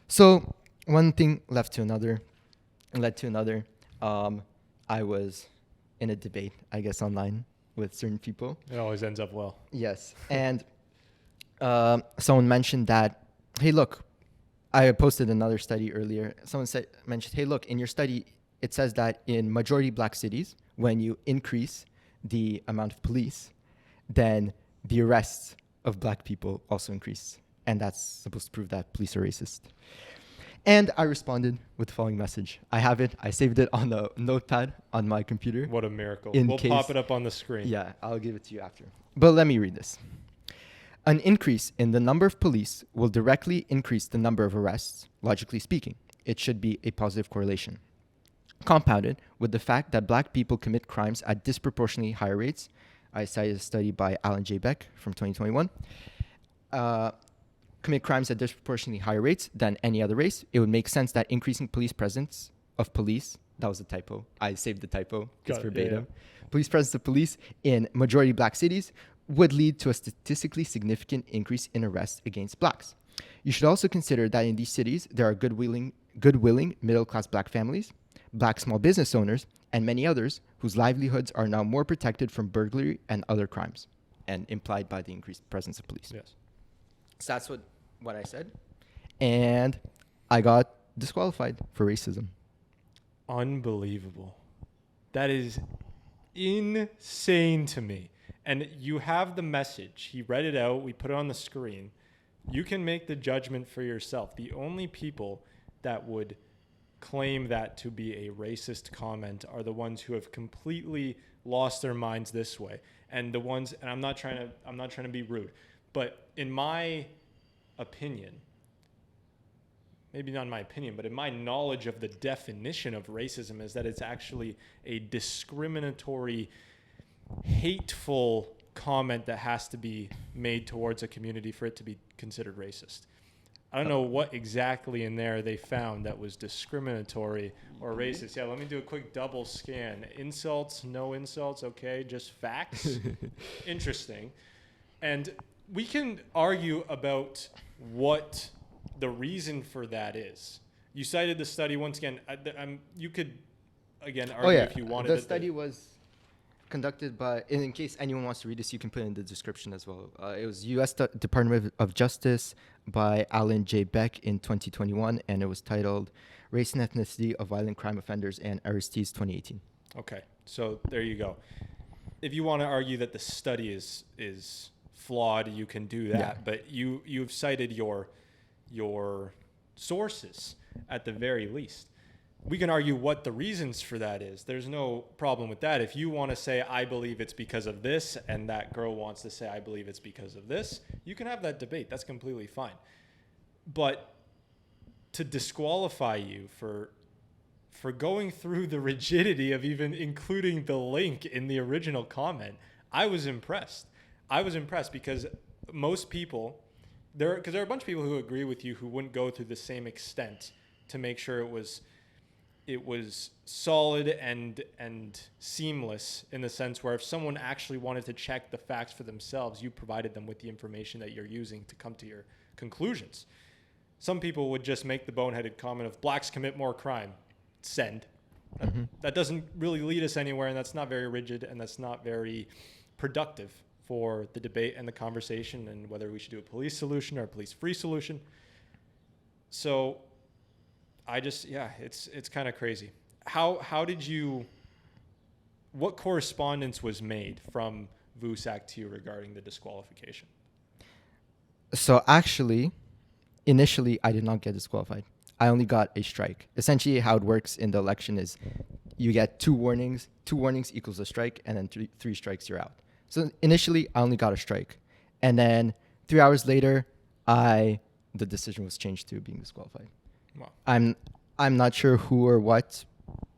So one thing led to another. I was in a debate, I guess, online with certain people. It always ends up well. Yes. And someone mentioned that, hey, look, I posted another study earlier. Someone mentioned, hey, look, in your study, it says that in majority black cities, when you increase the amount of police, then the arrests of black people also increase. And that's supposed to prove that police are racist. And I responded with the following message. I have it. I saved it on the notepad on my computer. What a miracle. We'll pop it up on the screen. Yeah, I'll give it to you after. But let me read this. An increase in the number of police will directly increase the number of arrests, logically speaking. It should be a positive correlation. Compounded with the fact that black people commit crimes at disproportionately higher rates. I cited a study by Alan J. Beck from 2021. Commit crimes at disproportionately higher rates than any other race. It would make sense that increasing police presence of police, that was a typo. I saved the typo. It's verbatim. Yeah. Police presence of police in majority black cities would lead to a statistically significant increase in arrests against blacks. You should also consider that in these cities, there are good-willing middle-class black families, black small business owners, and many others whose livelihoods are now more protected from burglary and other crimes, and implied by the increased presence of police. Yes. So that's what I said. And I got disqualified for racism. Unbelievable. That is insane to me. And you have the message. He read it out. We put it on the screen. You can make the judgment for yourself. The only people that would claim that to be a racist comment are the ones who have completely lost their minds this way. And the ones, and I'm not trying to be rude, but in my opinion, maybe not in my opinion, but in my knowledge of the definition of racism, is that it's actually a discriminatory, hateful comment that has to be made towards a community for it to be considered racist. I don't know what exactly in there they found that was discriminatory or racist. Yeah, let me do a quick double scan. Insults, no insults, okay, just facts. Interesting. And we can argue about what the reason for that is. You cited the study once again. You could, again, argue if you wanted. The study was conducted by, in case anyone wants to read this, you can put it in the description as well. It was U.S. Department of Justice by Alan J. Beck in 2021, and it was titled Race and Ethnicity of Violent Crime Offenders and Arrestees 2018. Okay, so there you go. If you want to argue that the study is flawed, you can do that, but you've cited your sources at the very least. We can argue what the reasons for that is. There's no problem with that. If you want to say, I believe it's because of this, and that girl wants to say, I believe it's because of this, you can have that debate. That's completely fine. But to disqualify you for going through the rigidity of even including the link in the original comment, I was impressed. I was impressed because most people, there are a bunch of people who agree with you who wouldn't go through the same extent to make sure it was solid and seamless, in the sense where if someone actually wanted to check the facts for themselves, you provided them with the information that you're using to come to your conclusions. Some people would just make the boneheaded comment of blacks commit more crime. Send. That doesn't really lead us anywhere, and that's not very rigid, and that's not very productive for the debate and the conversation and whether we should do a police solution or a police-free solution. So it's kind of crazy. What correspondence was made from VUSAC to you regarding the disqualification? So actually, initially, I did not get disqualified. I only got a strike. Essentially, how it works in the election is you get 2 warnings. 2 warnings equals a strike, and then three strikes, you're out. So initially, I only got a strike. And then 3 hours later, the decision was changed to being disqualified. Wow. I'm not sure who or what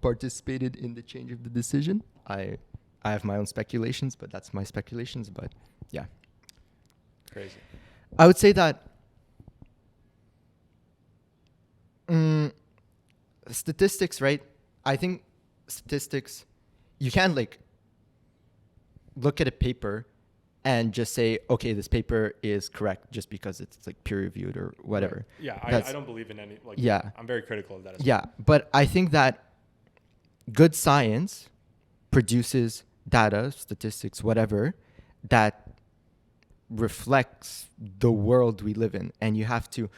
participated in the change of the decision. I have my own speculations, but that's my speculations. But yeah. Crazy. I would say that statistics, right? I think statistics, you can't look at a paper and just say, okay, this paper is correct just because it's peer reviewed or whatever. Right. Yeah, I don't believe in any, I'm very critical of that as well. Yeah, but I think that good science produces data, statistics, whatever, that reflects the world we live in. And you have to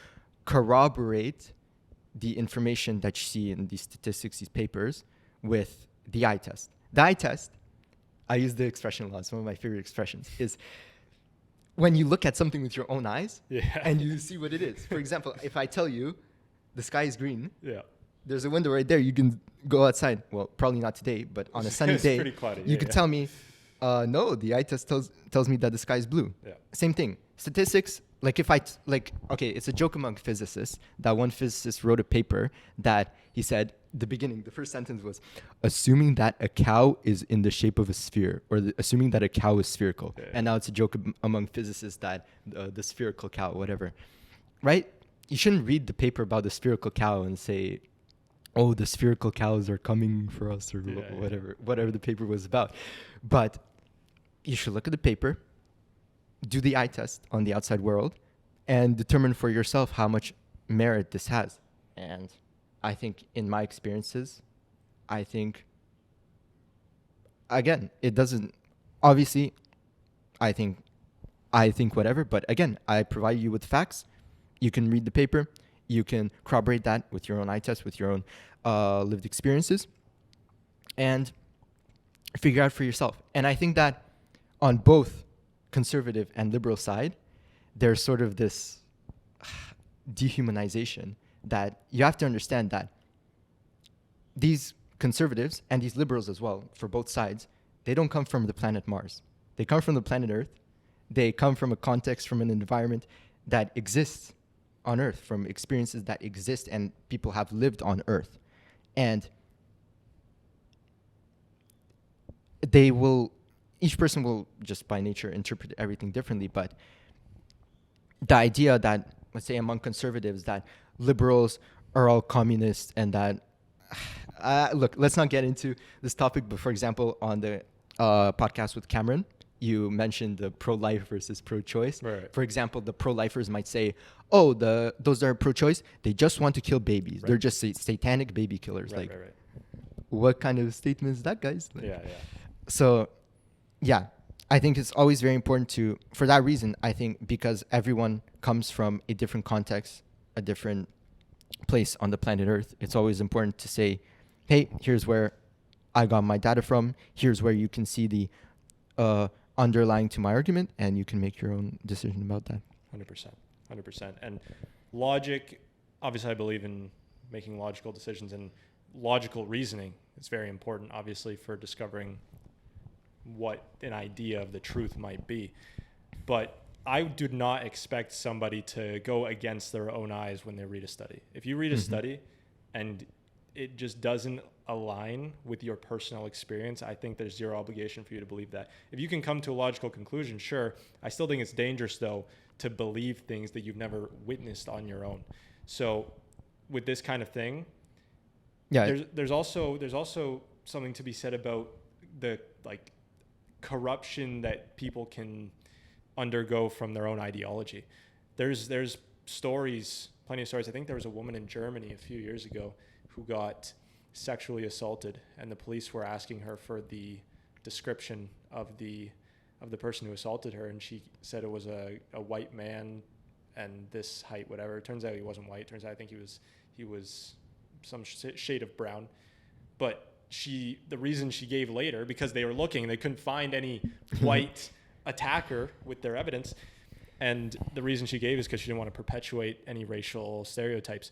corroborate the information that you see in these statistics, these papers, with the eye test. The eye test, I use the expression a lot. It's one of my favorite expressions. Is when you look at something with your own eyes and you see what it is. For example, if I tell you the sky is green, there's a window right there. You can go outside. Well, probably not today, but on a sunny day, pretty cloudy. You could tell me, no, the eye test tells me that the sky is blue. Yeah. Same thing. Statistics, okay, it's a joke among physicists that one physicist wrote a paper that he said, the first sentence was, assuming that a cow is in the shape of a sphere, or assuming that a cow is spherical. Yeah. And now it's a joke among physicists that the spherical cow, whatever, right? You shouldn't read the paper about the spherical cow and say, oh, the spherical cows are coming for us, or whatever the paper was about. But you should look at the paper, do the eye test on the outside world, and determine for yourself how much merit this has. And I think in my experiences, again, it doesn't, obviously, I think whatever, but again, I provide you with facts. You can read the paper. You can corroborate that with your own eye test, with your own lived experiences, and figure out for yourself. And I think that on both conservative and liberal side, there's sort of this dehumanization that you have to understand that these conservatives and these liberals as well, for both sides, they don't come from the planet Mars. They come from the planet Earth. They come from a context, from an environment that exists on Earth, from experiences that exist and people have lived on Earth. And each person will just by nature interpret everything differently, but the idea that, let's say among conservatives, that liberals are all communists and that, look, let's not get into this topic, but for example, on the podcast with Cameron, you mentioned the pro-life versus pro-choice. Right. For example, the pro-lifers might say, oh, those that are pro-choice, they just want to kill babies. Right. They're just satanic baby killers. Right. What kind of statement is that, guys? Yeah. So, yeah, I think it's always very important to, for that reason, I think because everyone comes from a different context, a different place on the planet Earth, it's always important to say, hey, here's where I got my data from. Here's where you can see the underlying to my argument, and you can make your own decision about that. 100%. And logic, obviously I believe in making logical decisions, and logical reasoning is very important, obviously, for discovering what an idea of the truth might be. But I do not expect somebody to go against their own eyes when they read a study. If you read a study and it just doesn't align with your personal experience, I think there's zero obligation for you to believe that. If you can come to a logical conclusion, sure. I still think it's dangerous, though, to believe things that you've never witnessed on your own. So with this kind of thing, there's also something to be said about the corruption that people can undergo from their own ideology. There's stories, plenty of stories. I think there was a woman in Germany a few years ago who got sexually assaulted, and the police were asking her for the description of the person who assaulted her, and she said it was a white man and this height, whatever. It turns out he wasn't white. Turns out I think he was some shade of brown. But the reason she gave later, because they were looking, they couldn't find any white attacker with their evidence, and the reason she gave is because she didn't want to perpetuate any racial stereotypes.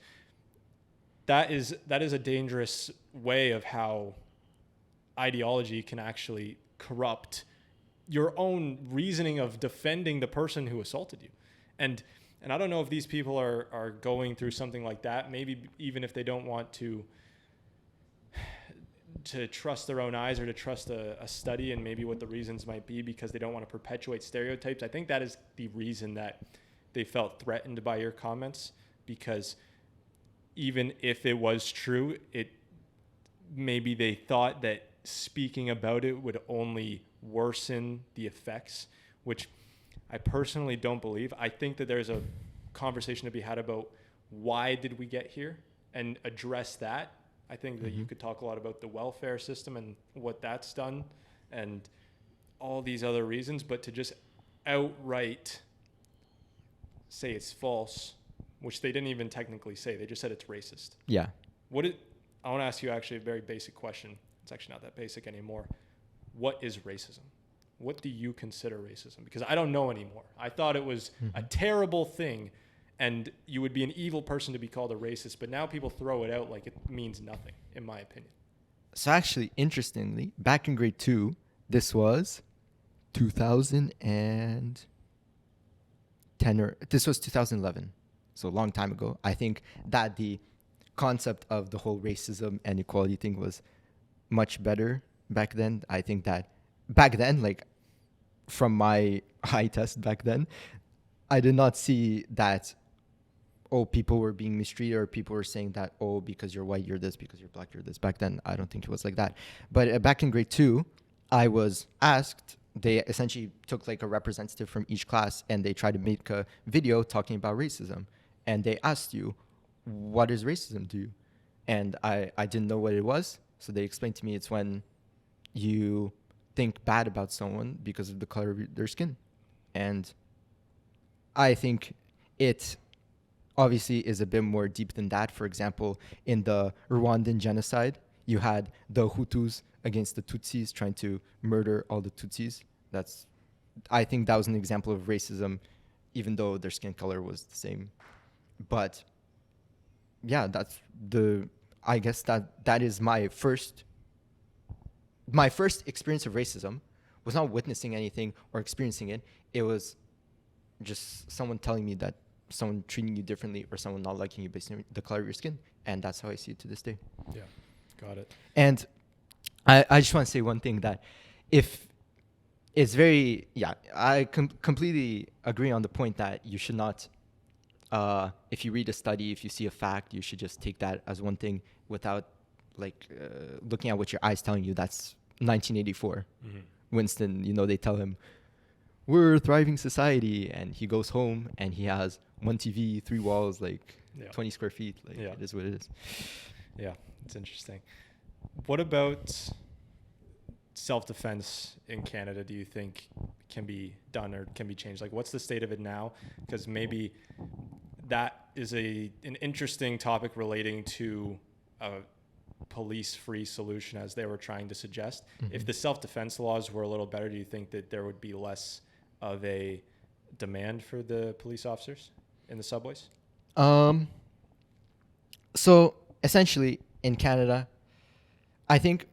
That is a dangerous way of how ideology can actually corrupt your own reasoning of defending the person who assaulted you. And I don't know if these people are going through something like that, maybe even if they don't want to trust their own eyes or to trust a study, and maybe what the reasons might be because they don't want to perpetuate stereotypes. I think that is the reason that they felt threatened by your comments, because even if it was true, maybe they thought that speaking about it would only worsen the effects, which I personally don't believe. I think that there's a conversation to be had about why did we get here and address that. I think that you could talk a lot about the welfare system and what that's done and all these other reasons, but to just outright say it's false, which they didn't even technically say, they just said it's racist. Yeah. I want to ask you actually a very basic question. It's actually not that basic anymore. What is racism? What do you consider racism? Because I don't know anymore. I thought it was a terrible thing, and you would be an evil person to be called a racist, but now people throw it out like it means nothing, in my opinion. So actually, interestingly, back in grade 2, this was 2010 this was 2011, so a long time ago. I think that the concept of the whole racism and equality thing was much better back then. I think that back then, like from my eye test back then, I did not see that, oh, people were being mistreated or people were saying that, oh, because you're white, you're this, because you're black, you're this. Back then, I don't think it was like that. But back in grade 2, I was asked, they essentially took like a representative from each class and they tried to make a video talking about racism. And they asked you, what is racism to you? And I didn't know what it was. So they explained to me it's when you think bad about someone because of the color of their skin. And I think it obviously is a bit more deep than that. For example, in the Rwandan genocide, you had the Hutus against the Tutsis trying to murder all the Tutsis. That's I think that was an example of racism, even though their skin color was the same. But yeah, I guess that is my first experience of racism was not witnessing anything or experiencing it. It was just someone telling me that someone treating you differently or someone not liking you based on the color of your skin. And that's how I see it to this day. Yeah, got it. And I just want to say one thing, that if it's very, I completely agree on the point that you should not, if you read a study, if you see a fact, you should just take that as one thing without looking at what your eyes telling you. That's 1984. Mm-hmm. Winston, they tell him, we're a thriving society, and he goes home and he has one TV, 3 walls, 20 square feet. It is what it is. Yeah, it's interesting. What about self-defense in Canada do you think can be done or can be changed? What's the state of it now? Because maybe that is an interesting topic relating to a police-free solution, as they were trying to suggest. Mm-hmm. If the self-defense laws were a little better, do you think that there would be less of a demand for the police officers in the subways? So essentially in Canada, I think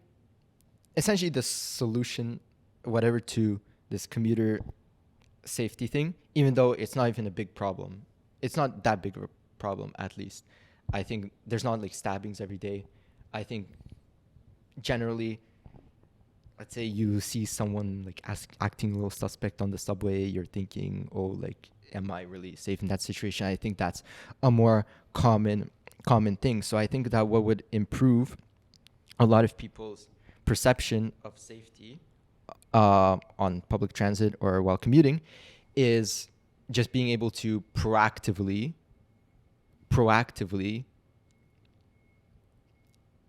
essentially the solution, whatever, to this commuter safety thing, even though it's not even a big problem, it's not that big of a problem, at least. I think there's not stabbings every day. I think generally, let's say you see someone acting a little suspect on the subway, you're thinking, oh, am I really safe in that situation? I think that's a more common thing. So I think that what would improve a lot of people's perception of safety on public transit or while commuting is just being able to proactively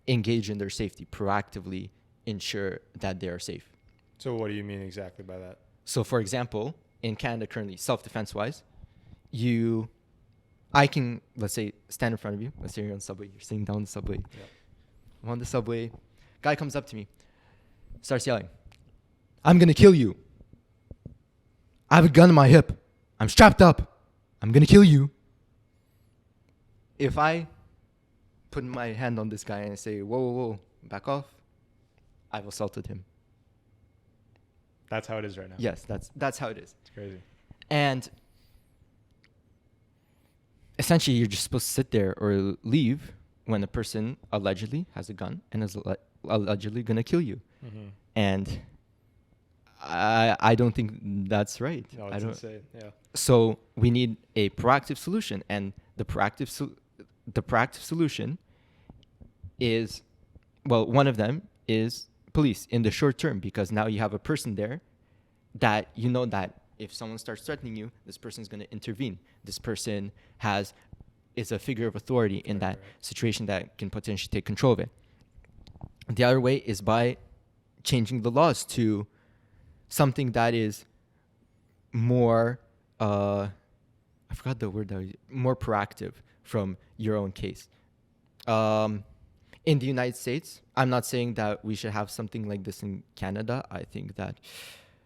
engage in their safety, proactively ensure that they are safe. So what do you mean exactly by that? So for example, in Canada currently, self-defense wise, I can, let's say, stand in front of you. Let's say you're on the subway, you're sitting down the subway. Yeah. I'm on the subway, guy comes up to me, starts yelling, I'm gonna kill you. I have a gun in my hip. I'm strapped up. I'm gonna kill you. If I put my hand on this guy and say, whoa, back off, I've assaulted him. That's how it is right now. Yes, that's how it is. It's crazy. And essentially, you're just supposed to sit there or leave when a person allegedly has a gun and is allegedly going to kill you. Mm-hmm. And I don't think that's right. No, it's insane. Yeah. So we need a proactive solution, and the proactive solution is, well, one of them is police in the short term, because now you have a person there that that if someone starts threatening you, this person is going to intervene. This person is a figure of authority in that situation that can potentially take control of it. The other way is by changing the laws to something that is more, I forgot the word, more proactive from your own case. In the United States, I'm not saying that we should have something like this in Canada. I think that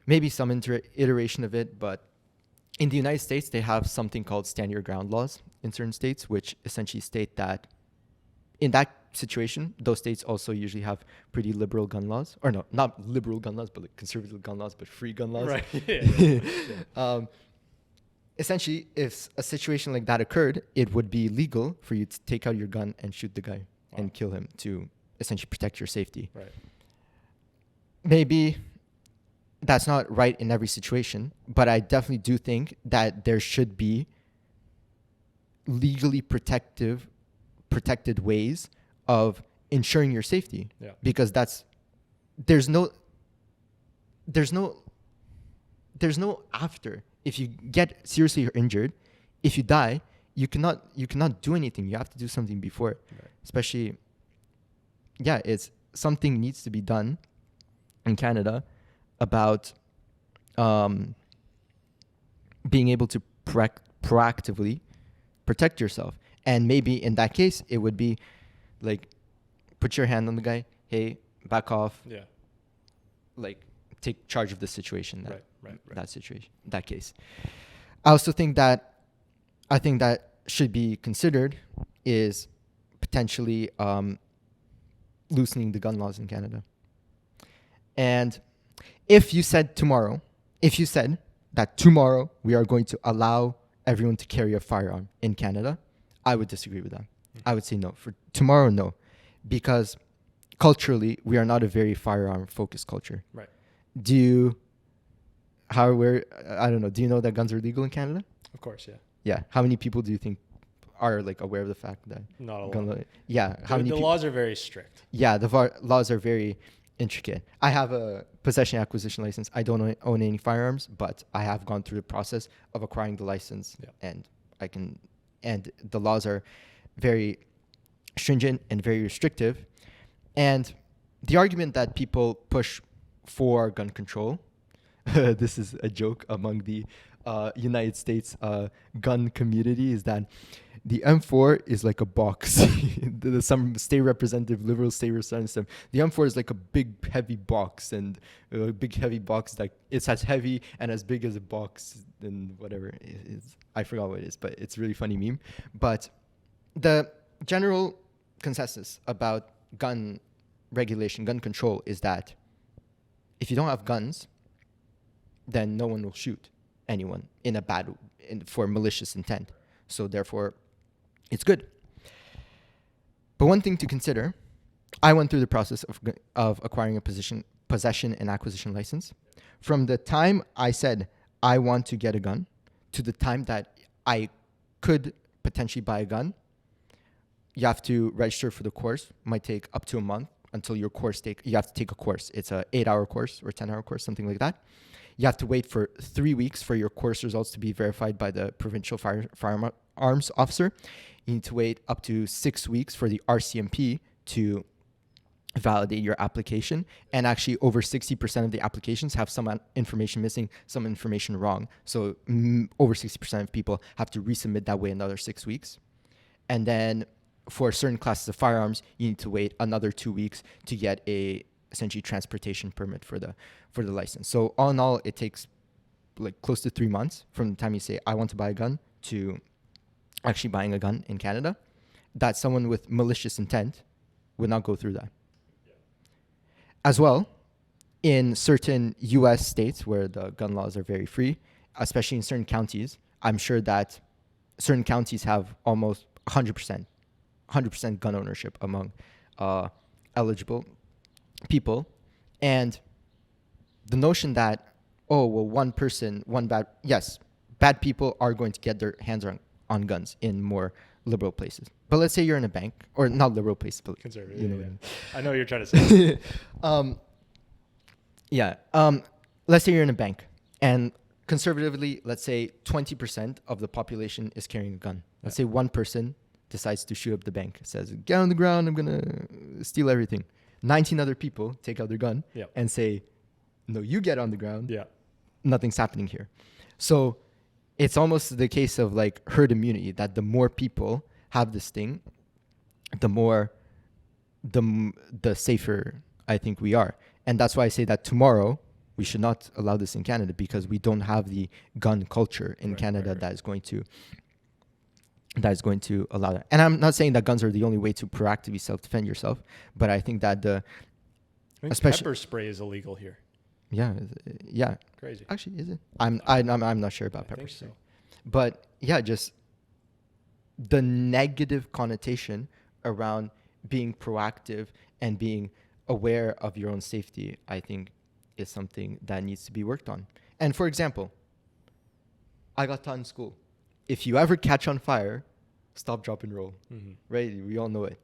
maybe some iteration of it, but in the United States, they have something called stand your ground laws in certain states, which essentially state that in that situation, those states also usually have pretty liberal gun laws, or no, not liberal gun laws, but conservative gun laws, but free gun laws. Right. Yeah. Essentially, if a situation like that occurred, it would be legal for you to take out your gun and shoot the guy. Wow. And kill him to essentially protect your safety. Right. Maybe that's not right in every situation, but I definitely do think that there should be legally protected ways of ensuring your safety. Yeah. Because there's no after. If you get seriously injured, if you die, you cannot do anything. You have to do something before. Right. Especially, it's something needs to be done in Canada about being able to proactively protect yourself. And maybe in that case, it would be put your hand on the guy. Hey, back off. Yeah. Take charge of the situation. Right. that situation, that case. I also think that should be considered is potentially loosening the gun laws in Canada. And if you said that tomorrow we are going to allow everyone to carry a firearm in Canada, I would disagree with that. I would say no. For tomorrow, no. Because culturally, we are not a very firearm-focused culture. Right. Do you know that guns are legal in Canada? Of course, yeah. Yeah. How many people do you think are like aware of the fact that Not a lot. Yeah. How many The laws are very strict. Yeah, the laws are very intricate. I have a possession acquisition license. I don't own any firearms, but I have gone through the process of acquiring the license, and the laws are very stringent and very restrictive. And the argument that people push for gun control, this is a joke among the United States gun community, is that the M4 is like a box. Some state representative, liberal state representative, the M4 is like a big heavy box, and a big heavy box, like it's as heavy and as big as a box and whatever it is. I forgot what it is, but it's a really funny meme. But the general consensus about gun regulation, gun control, is that if you don't have guns, then no one will shoot anyone for malicious intent. So therefore, it's good. But one thing to consider, I went through the process of acquiring a possession and acquisition license. From the time I said I want to get a gun to the time that I could potentially buy a gun, you have to register for the course. It might take up to a month until you have to take a course. It's a 8-hour course or 10-hour course, something like that. You have to wait for 3 weeks for your course results to be verified by the provincial firearms officer. You need to wait up to 6 weeks for the RCMP to validate your application. And actually, over 60% of the applications have some information missing, some information wrong. So over 60% of people have to resubmit that way another 6 weeks. And then for certain classes of firearms, you need to wait another 2 weeks to get a essentially transportation permit for the license. So all in all, it takes like close to 3 months from the time you say I want to buy a gun to actually buying a gun in Canada. That someone with malicious intent would not go through that. As well, in certain US states where the gun laws are very free, especially in certain counties, I'm sure that certain counties have almost 100% gun ownership among eligible people. And the notion that, bad people are going to get their hands on guns in more liberal places. But let's say you're in a bank, or not liberal places, but conservative. You know what I mean. I know what you're trying to say. Let's say you're in a bank, and conservatively, let's say 20% of the population is carrying a gun. Let's say one person decides to shoot up the bank, says, "Get on the ground, I'm gonna steal everything." 19 other people take out their gun and say, "No, you get on the ground. Yeah. Nothing's happening here." So it's almost the case of like herd immunity, that the more people have this thing, the safer I think we are. And that's why I say that tomorrow we should not allow this in Canada, because we don't have the gun culture in Canada that is going to allow that. And I'm not saying that guns are the only way to proactively self-defend yourself, but I think that pepper spray is illegal here. Yeah. Crazy. Actually, is it? I'm not sure about pepper spray. So. But yeah, just the negative connotation around being proactive and being aware of your own safety, I think, is something that needs to be worked on. And for example, I got taught in school, if you ever catch on fire, stop, drop, and roll. Mm-hmm. Right? We all know it.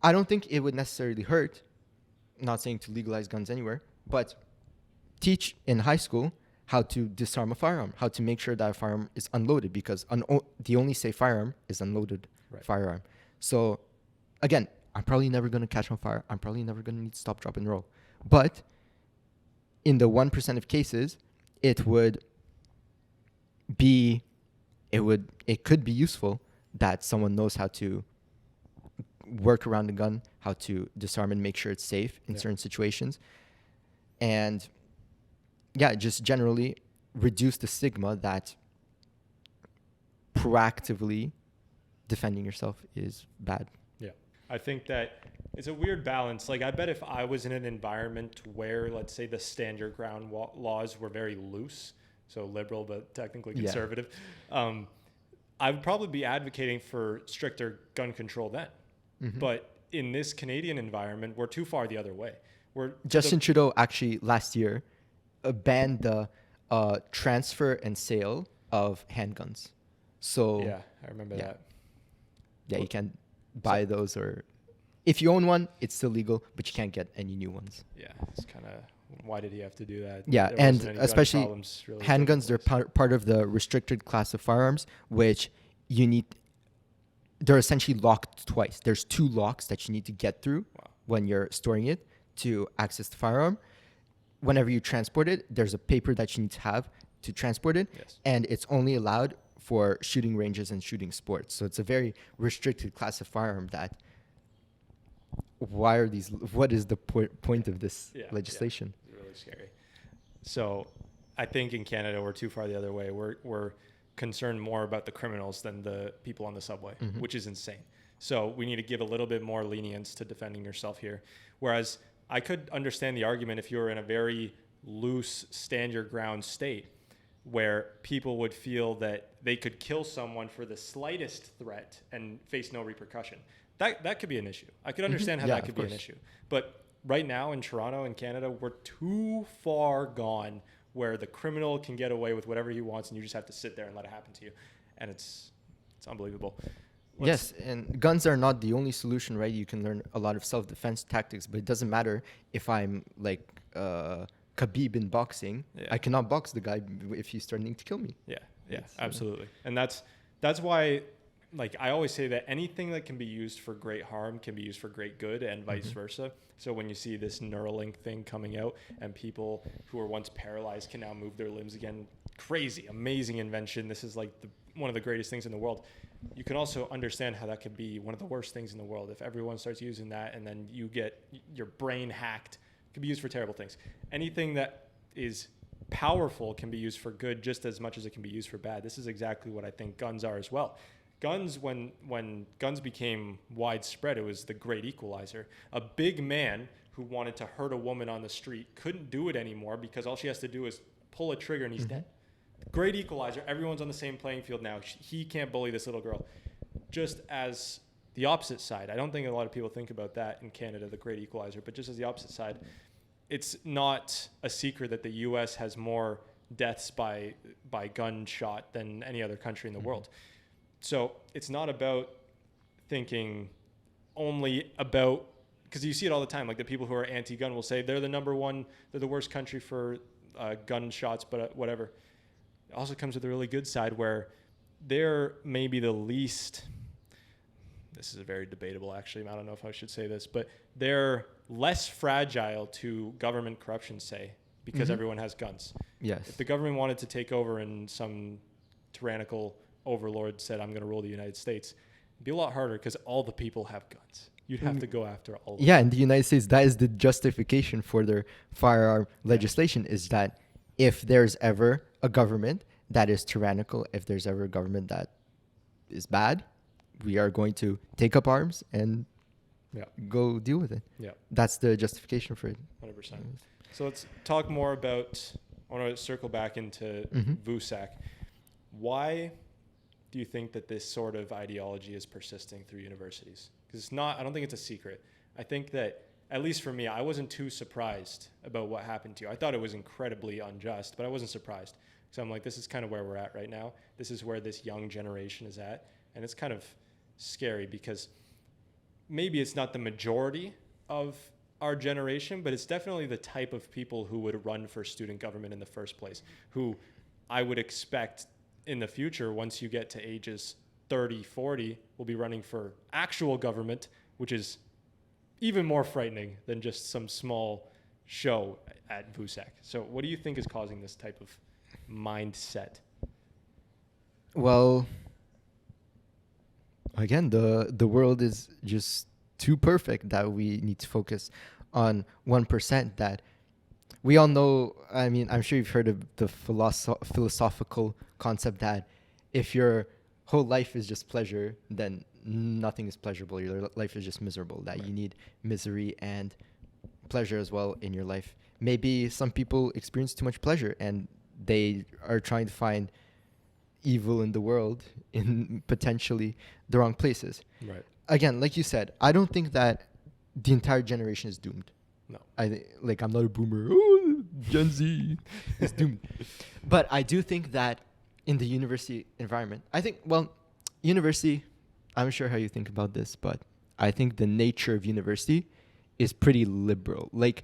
I don't think it would necessarily hurt, not saying to legalize guns anywhere, but teach in high school how to disarm a firearm, how to make sure that a firearm is unloaded, because the only safe firearm is unloaded firearm. So again, I'm probably never going to catch on fire. I'm probably never going to need to stop, drop, and roll. But in the 1% of cases, it could be useful that someone knows how to work around the gun, how to disarm and make sure it's safe in certain situations. And just generally reduce the stigma that proactively defending yourself is bad. Yeah. I think that it's a weird balance. Like, I bet if I was in an environment where, let's say, the stand your ground laws were very loose, so liberal but technically conservative, I would probably be advocating for stricter gun control then. But in this Canadian environment, we're too far the other way. Justin Trudeau actually last year banned the transfer and sale of handguns. So yeah, I remember that. Yeah, you can't buy those, or if you own one, it's still legal, but you can't get any new ones. Yeah, it's kind of, why did he have to do that? Yeah, There and wasn't any gun especially problems really handguns, they're taking place. part of the restricted class of firearms, which they're essentially locked twice. There's 2 locks that you need to get through when you're storing it to access the firearm. Whenever you transport it, there's a paper that you need to have to transport it, and it's only allowed for shooting ranges and shooting sports. So it's a very restricted class of firearm that what is the point of this legislation? Yeah, it's really scary. So I think in Canada, we're too far the other way. We're concerned more about the criminals than the people on the subway, which is insane. So we need to give a little bit more lenience to defending yourself here. Whereas I could understand the argument if you were in a very loose stand your ground state where people would feel that they could kill someone for the slightest threat and face no repercussion. That could be an issue. I could understand how that could be an issue. But right now in Toronto and Canada, we're too far gone where the criminal can get away with whatever he wants and you just have to sit there and let it happen to you. And it's unbelievable. Yes, and guns are not the only solution, right? You can learn a lot of self-defense tactics, but it doesn't matter if I'm like Khabib in boxing. I cannot box the guy if he's threatening to kill me. Yeah, absolutely. And that's why, like, I always say that anything that can be used for great harm can be used for great good, and vice versa. So when you see this Neuralink thing coming out and people who were once paralyzed can now move their limbs again, crazy, amazing invention. This is like one of the greatest things in the world. You can also understand how that could be one of the worst things in the world if everyone starts using that and then you get your brain hacked. It could be used for terrible things. Anything that is powerful can be used for good just as much as it can be used for bad. This is exactly what I think guns are as well. Guns, when guns became widespread, it was the great equalizer. A big man who wanted to hurt a woman on the street couldn't do it anymore because all she has to do is pull a trigger and he's dead. Great equalizer. Everyone's on the same playing field now. He can't bully this little girl. Just as the opposite side, I don't think a lot of people think about that in Canada, the great equalizer, but just as the opposite side, it's not a secret that the U.S. has more deaths by gunshot than any other country in the world. So it's not about thinking only about, because you see it all the time, like the people who are anti-gun will say they're the number one, they're the worst country for gunshots, but whatever. It also comes with a really good side where they're maybe the least, this is a very debatable actually, I don't know if I should say this, but they're less fragile to government corruption, say, because everyone has guns. Yes. If the government wanted to take over and some tyrannical overlord said, I'm going to rule the United States, it'd be a lot harder because all the people have guns. You'd have to go after all of them. Yeah, in the United States, that is the justification for their firearm legislation, is that if there's ever a government that is tyrannical, if there's ever a government that is bad, we are going to take up arms and go deal with it. Yeah. That's the justification for it. 100%. So let's talk more about, I want to circle back into VUSAC. Why do you think that this sort of ideology is persisting through universities? Because it's not, I don't think it's a secret. I think that, at least for me, I wasn't too surprised about what happened to you. I thought it was incredibly unjust, but I wasn't surprised. So I'm like, this is kind of where we're at right now. This is where this young generation is at. And it's kind of scary because maybe it's not the majority of our generation, but it's definitely the type of people who would run for student government in the first place, who I would expect in the future, once you get to ages 30, 40, will be running for actual government, which is even more frightening than just some small show at VUSAC. So what do you think is causing this type of mindset? Well, again, the world is just too perfect that we need to focus on 1% that we all know, I mean, I'm sure you've heard of the philosophical concept that if your whole life is just pleasure, then nothing is pleasurable. Your life is just miserable, that you need misery and pleasure as well in your life. Maybe some people experience too much pleasure and they are trying to find evil in the world in potentially the wrong places. Right. Again, like you said, I don't think that the entire generation is doomed. No. I'm not a boomer. Oh, Gen Z is doomed. But I do think that in the university environment, university, I'm sure how you think about this, but I think the nature of university is pretty liberal. Like,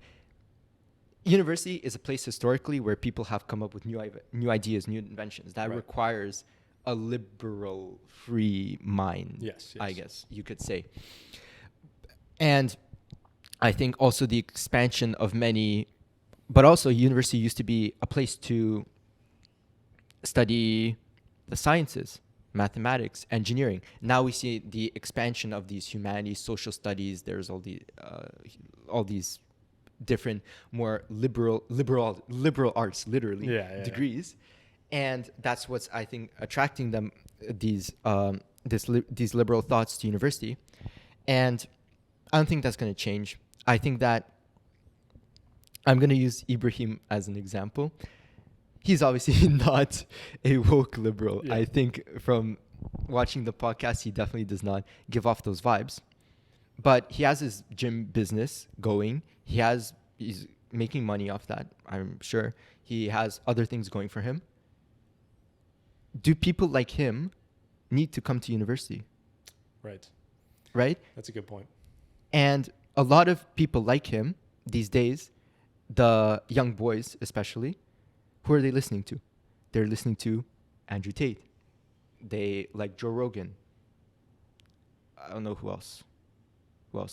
university is a place historically where people have come up with new ideas, new inventions. That requires a liberal, free mind, yes. I guess you could say. And I think also the expansion of but also university used to be a place to study the sciences, mathematics, engineering. Now we see the expansion of these humanities, social studies. There's all these different, more liberal arts, literally, degrees. And that's what's, I think, attracting them, these liberal thoughts to university. And I don't think that's going to change. I think that I'm going to use Ibrahim as an example. He's obviously not a woke liberal. Yeah. I think from watching the podcast, he definitely does not give off those vibes. But he has his gym business going. He's making money off that, I'm sure. He has other things going for him. Do people like him need to come to university? Right? That's a good point. And a lot of people like him these days, the young boys especially, who are they listening to? They're listening to Andrew Tate. They like Joe Rogan. I don't know who else.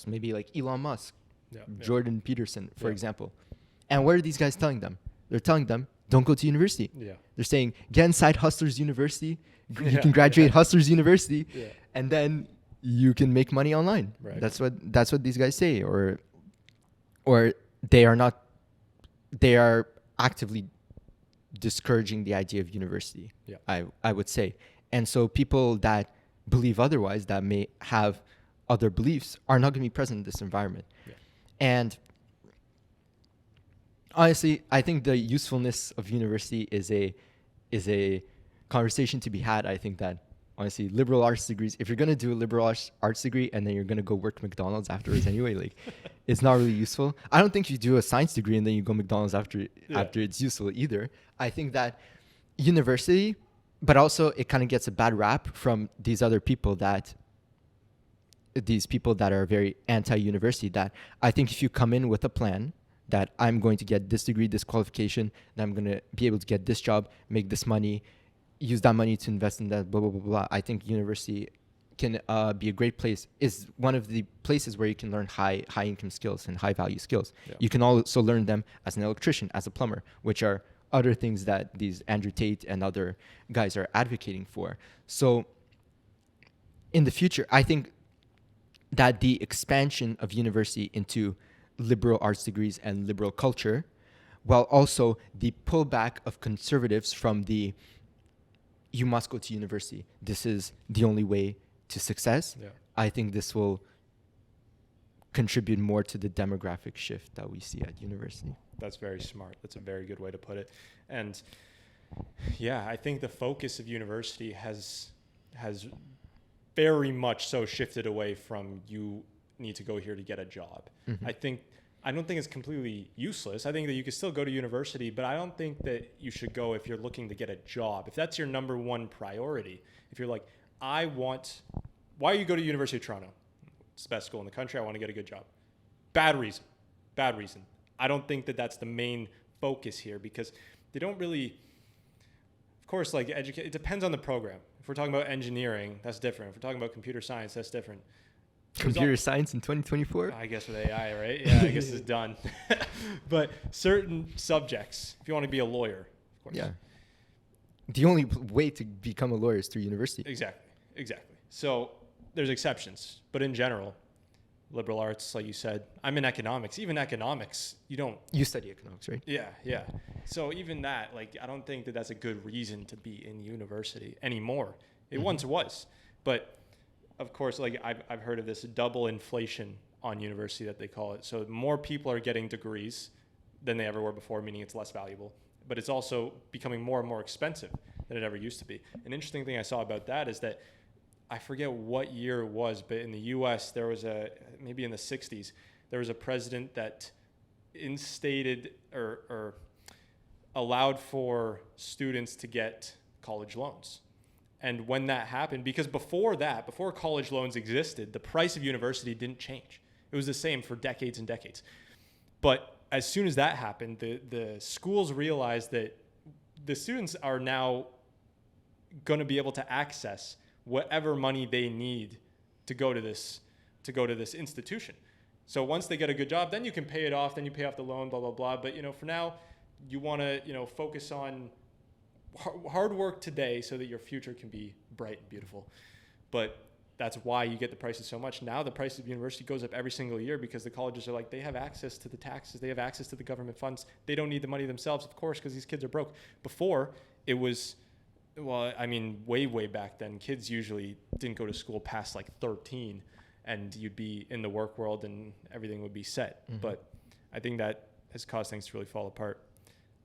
Maybe like Elon Musk, Jordan Peterson, for example. And what are these guys telling them? They're telling them, don't go to university. Yeah. They're saying, get inside Hustlers University. You can graduate Hustlers University, and then you can make money online. Right. That's what these guys say. Or they are actively discouraging the idea of university. Yeah. I would say. And so people that believe otherwise, that may have other beliefs, are not going to be present in this environment. Yeah. And honestly, I think the usefulness of university is a conversation to be had. I think that honestly, liberal arts degrees, if you're going to do a liberal arts degree and then you're going to go work McDonald's afterwards anyway, like, it's not really useful. I don't think you do a science degree and then you go McDonald's after it's useful either. I think that university, but also it kind of gets a bad rap from these people that are very anti-university, that I think if you come in with a plan that I'm going to get this degree, this qualification, that I'm going to be able to get this job, make this money, use that money to invest in that, blah, blah, blah, blah. I think university can be a great place, is one of the places where you can learn high income skills and high value skills. Yeah. You can also learn them as an electrician, as a plumber, which are other things that these Andrew Tate and other guys are advocating for. So in the future, I think that the expansion of university into liberal arts degrees and liberal culture, while also the pullback of conservatives from the you must go to university, this is the only way to success, I think this will contribute more to the demographic shift that we see at university. That's very smart. That's a very good way to put it. And yeah, I think the focus of university has very much so shifted away from you need to go here to get a job. Mm-hmm. I don't think it's completely useless. I think that you can still go to university, but I don't think that you should go if you're looking to get a job. If that's your number one priority, if you're like, why you go to University of Toronto? It's the best school in the country. I want to get a good job. Bad reason. I don't think that that's the main focus here, because they don't really, of course, like educate. It depends on the program. If we're talking about engineering, that's different. If we're talking about computer science, that's different. Computer science in 2024? I guess with AI, right? Yeah, I guess it's done. But certain subjects, if you want to be a lawyer, of course. Yeah. The only way to become a lawyer is through university. Exactly. So there's exceptions. But in general, liberal arts, like you said. I'm in economics. Even economics, You study economics, right? Yeah. So even that, like, I don't think that that's a good reason to be in university anymore. It once was. But, of course, like, I've heard of this double inflation on university that they call it. So more people are getting degrees than they ever were before, meaning it's less valuable. But it's also becoming more and more expensive than it ever used to be. An interesting thing I saw about that is that I forget what year it was, but in the U.S., there was maybe in the 60s, there was a president that instated or allowed for students to get college loans. And when that happened, because before college loans existed, the price of university didn't change. It was the same for decades and decades. But as soon as that happened, the schools realized that the students are now going to be able to access whatever money they need to go to this institution. So once they get a good job, then you can pay it off, then you pay off the loan, blah, blah, blah. But, for now, you want to, focus on hard work today so that your future can be bright and beautiful. But that's why you get the prices so much. Now the price of university goes up every single year because the colleges are like, they have access to the taxes, they have access to the government funds. They don't need the money themselves, of course, because these kids are broke. Before, it was, well, I mean, way back then, kids usually didn't go to school past like 13, and you'd be in the work world and everything would be set. Mm-hmm. But I think that has caused things to really fall apart.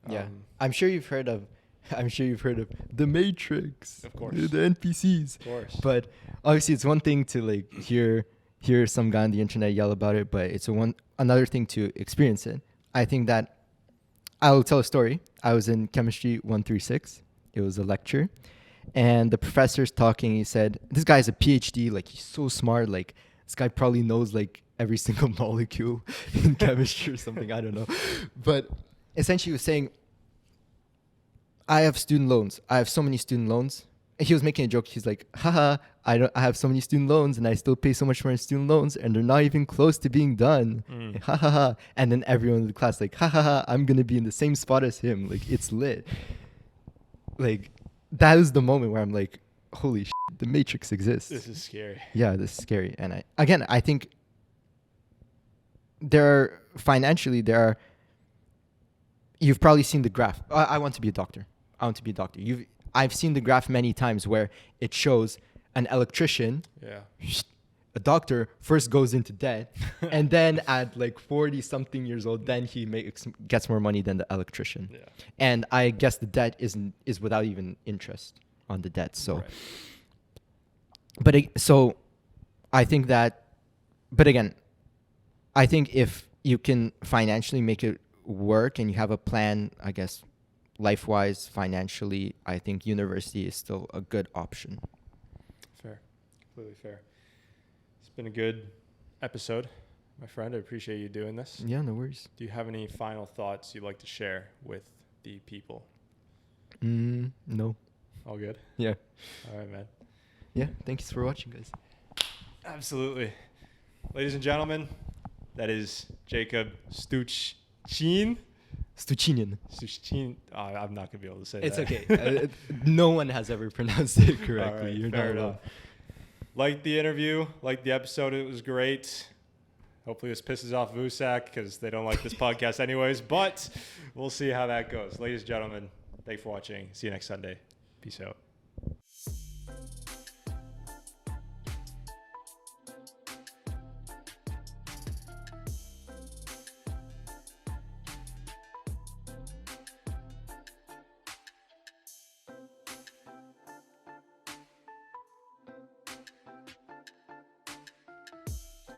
Yeah, I'm sure you've heard of the Matrix, of course, the NPCs, of course. But obviously, it's one thing to like hear some guy on the internet yell about it, but it's another thing to experience it. I think that I'll tell a story. I was in chemistry 136. It was a lecture, and the professor's talking. He said, "This guy's a PhD. Like, he's so smart. Like, this guy probably knows like every single molecule in chemistry or something. I don't know." But essentially, he was saying, I have student loans. I have so many student loans. And he was making a joke. He's like, haha, I have so many student loans and I still pay so much for my student loans and they're not even close to being done. Ha ha ha. And then everyone in the class like, ha ha ha, I'm going to be in the same spot as him. Like, it's lit. Like, that is the moment where I'm like, holy shit, the Matrix exists. This is scary. Yeah, this is scary. And I think you've probably seen the graph. I want to be a doctor. I've seen the graph many times where it shows an electrician, a doctor first goes into debt, and then at like 40 something years old, then he gets more money than the electrician. Yeah. And I guess the debt is without even interest on the debt. So, right. So I think that, but again, I think if you can financially make it work and you have a plan, I guess, life-wise, financially, I think university is still a good option. Fair. Completely fair. It's been a good episode, my friend. I appreciate you doing this. Yeah, no worries. Do you have any final thoughts you'd like to share with the people? No. All good? Yeah. All right, man. Yeah, thanks for watching, guys. Absolutely. Ladies and gentlemen, that is Jacob Stoutchinine. Stoutchinine. I'm not going to be able to say it's that. It's okay. No one has ever pronounced it correctly. All right, You're fair not enough. alone. Like the interview, like the episode, it was great. Hopefully this pisses off VUSAC because they don't like this podcast anyways, but we'll see how that goes. Ladies and gentlemen, thanks for watching. See you next Sunday. Peace out.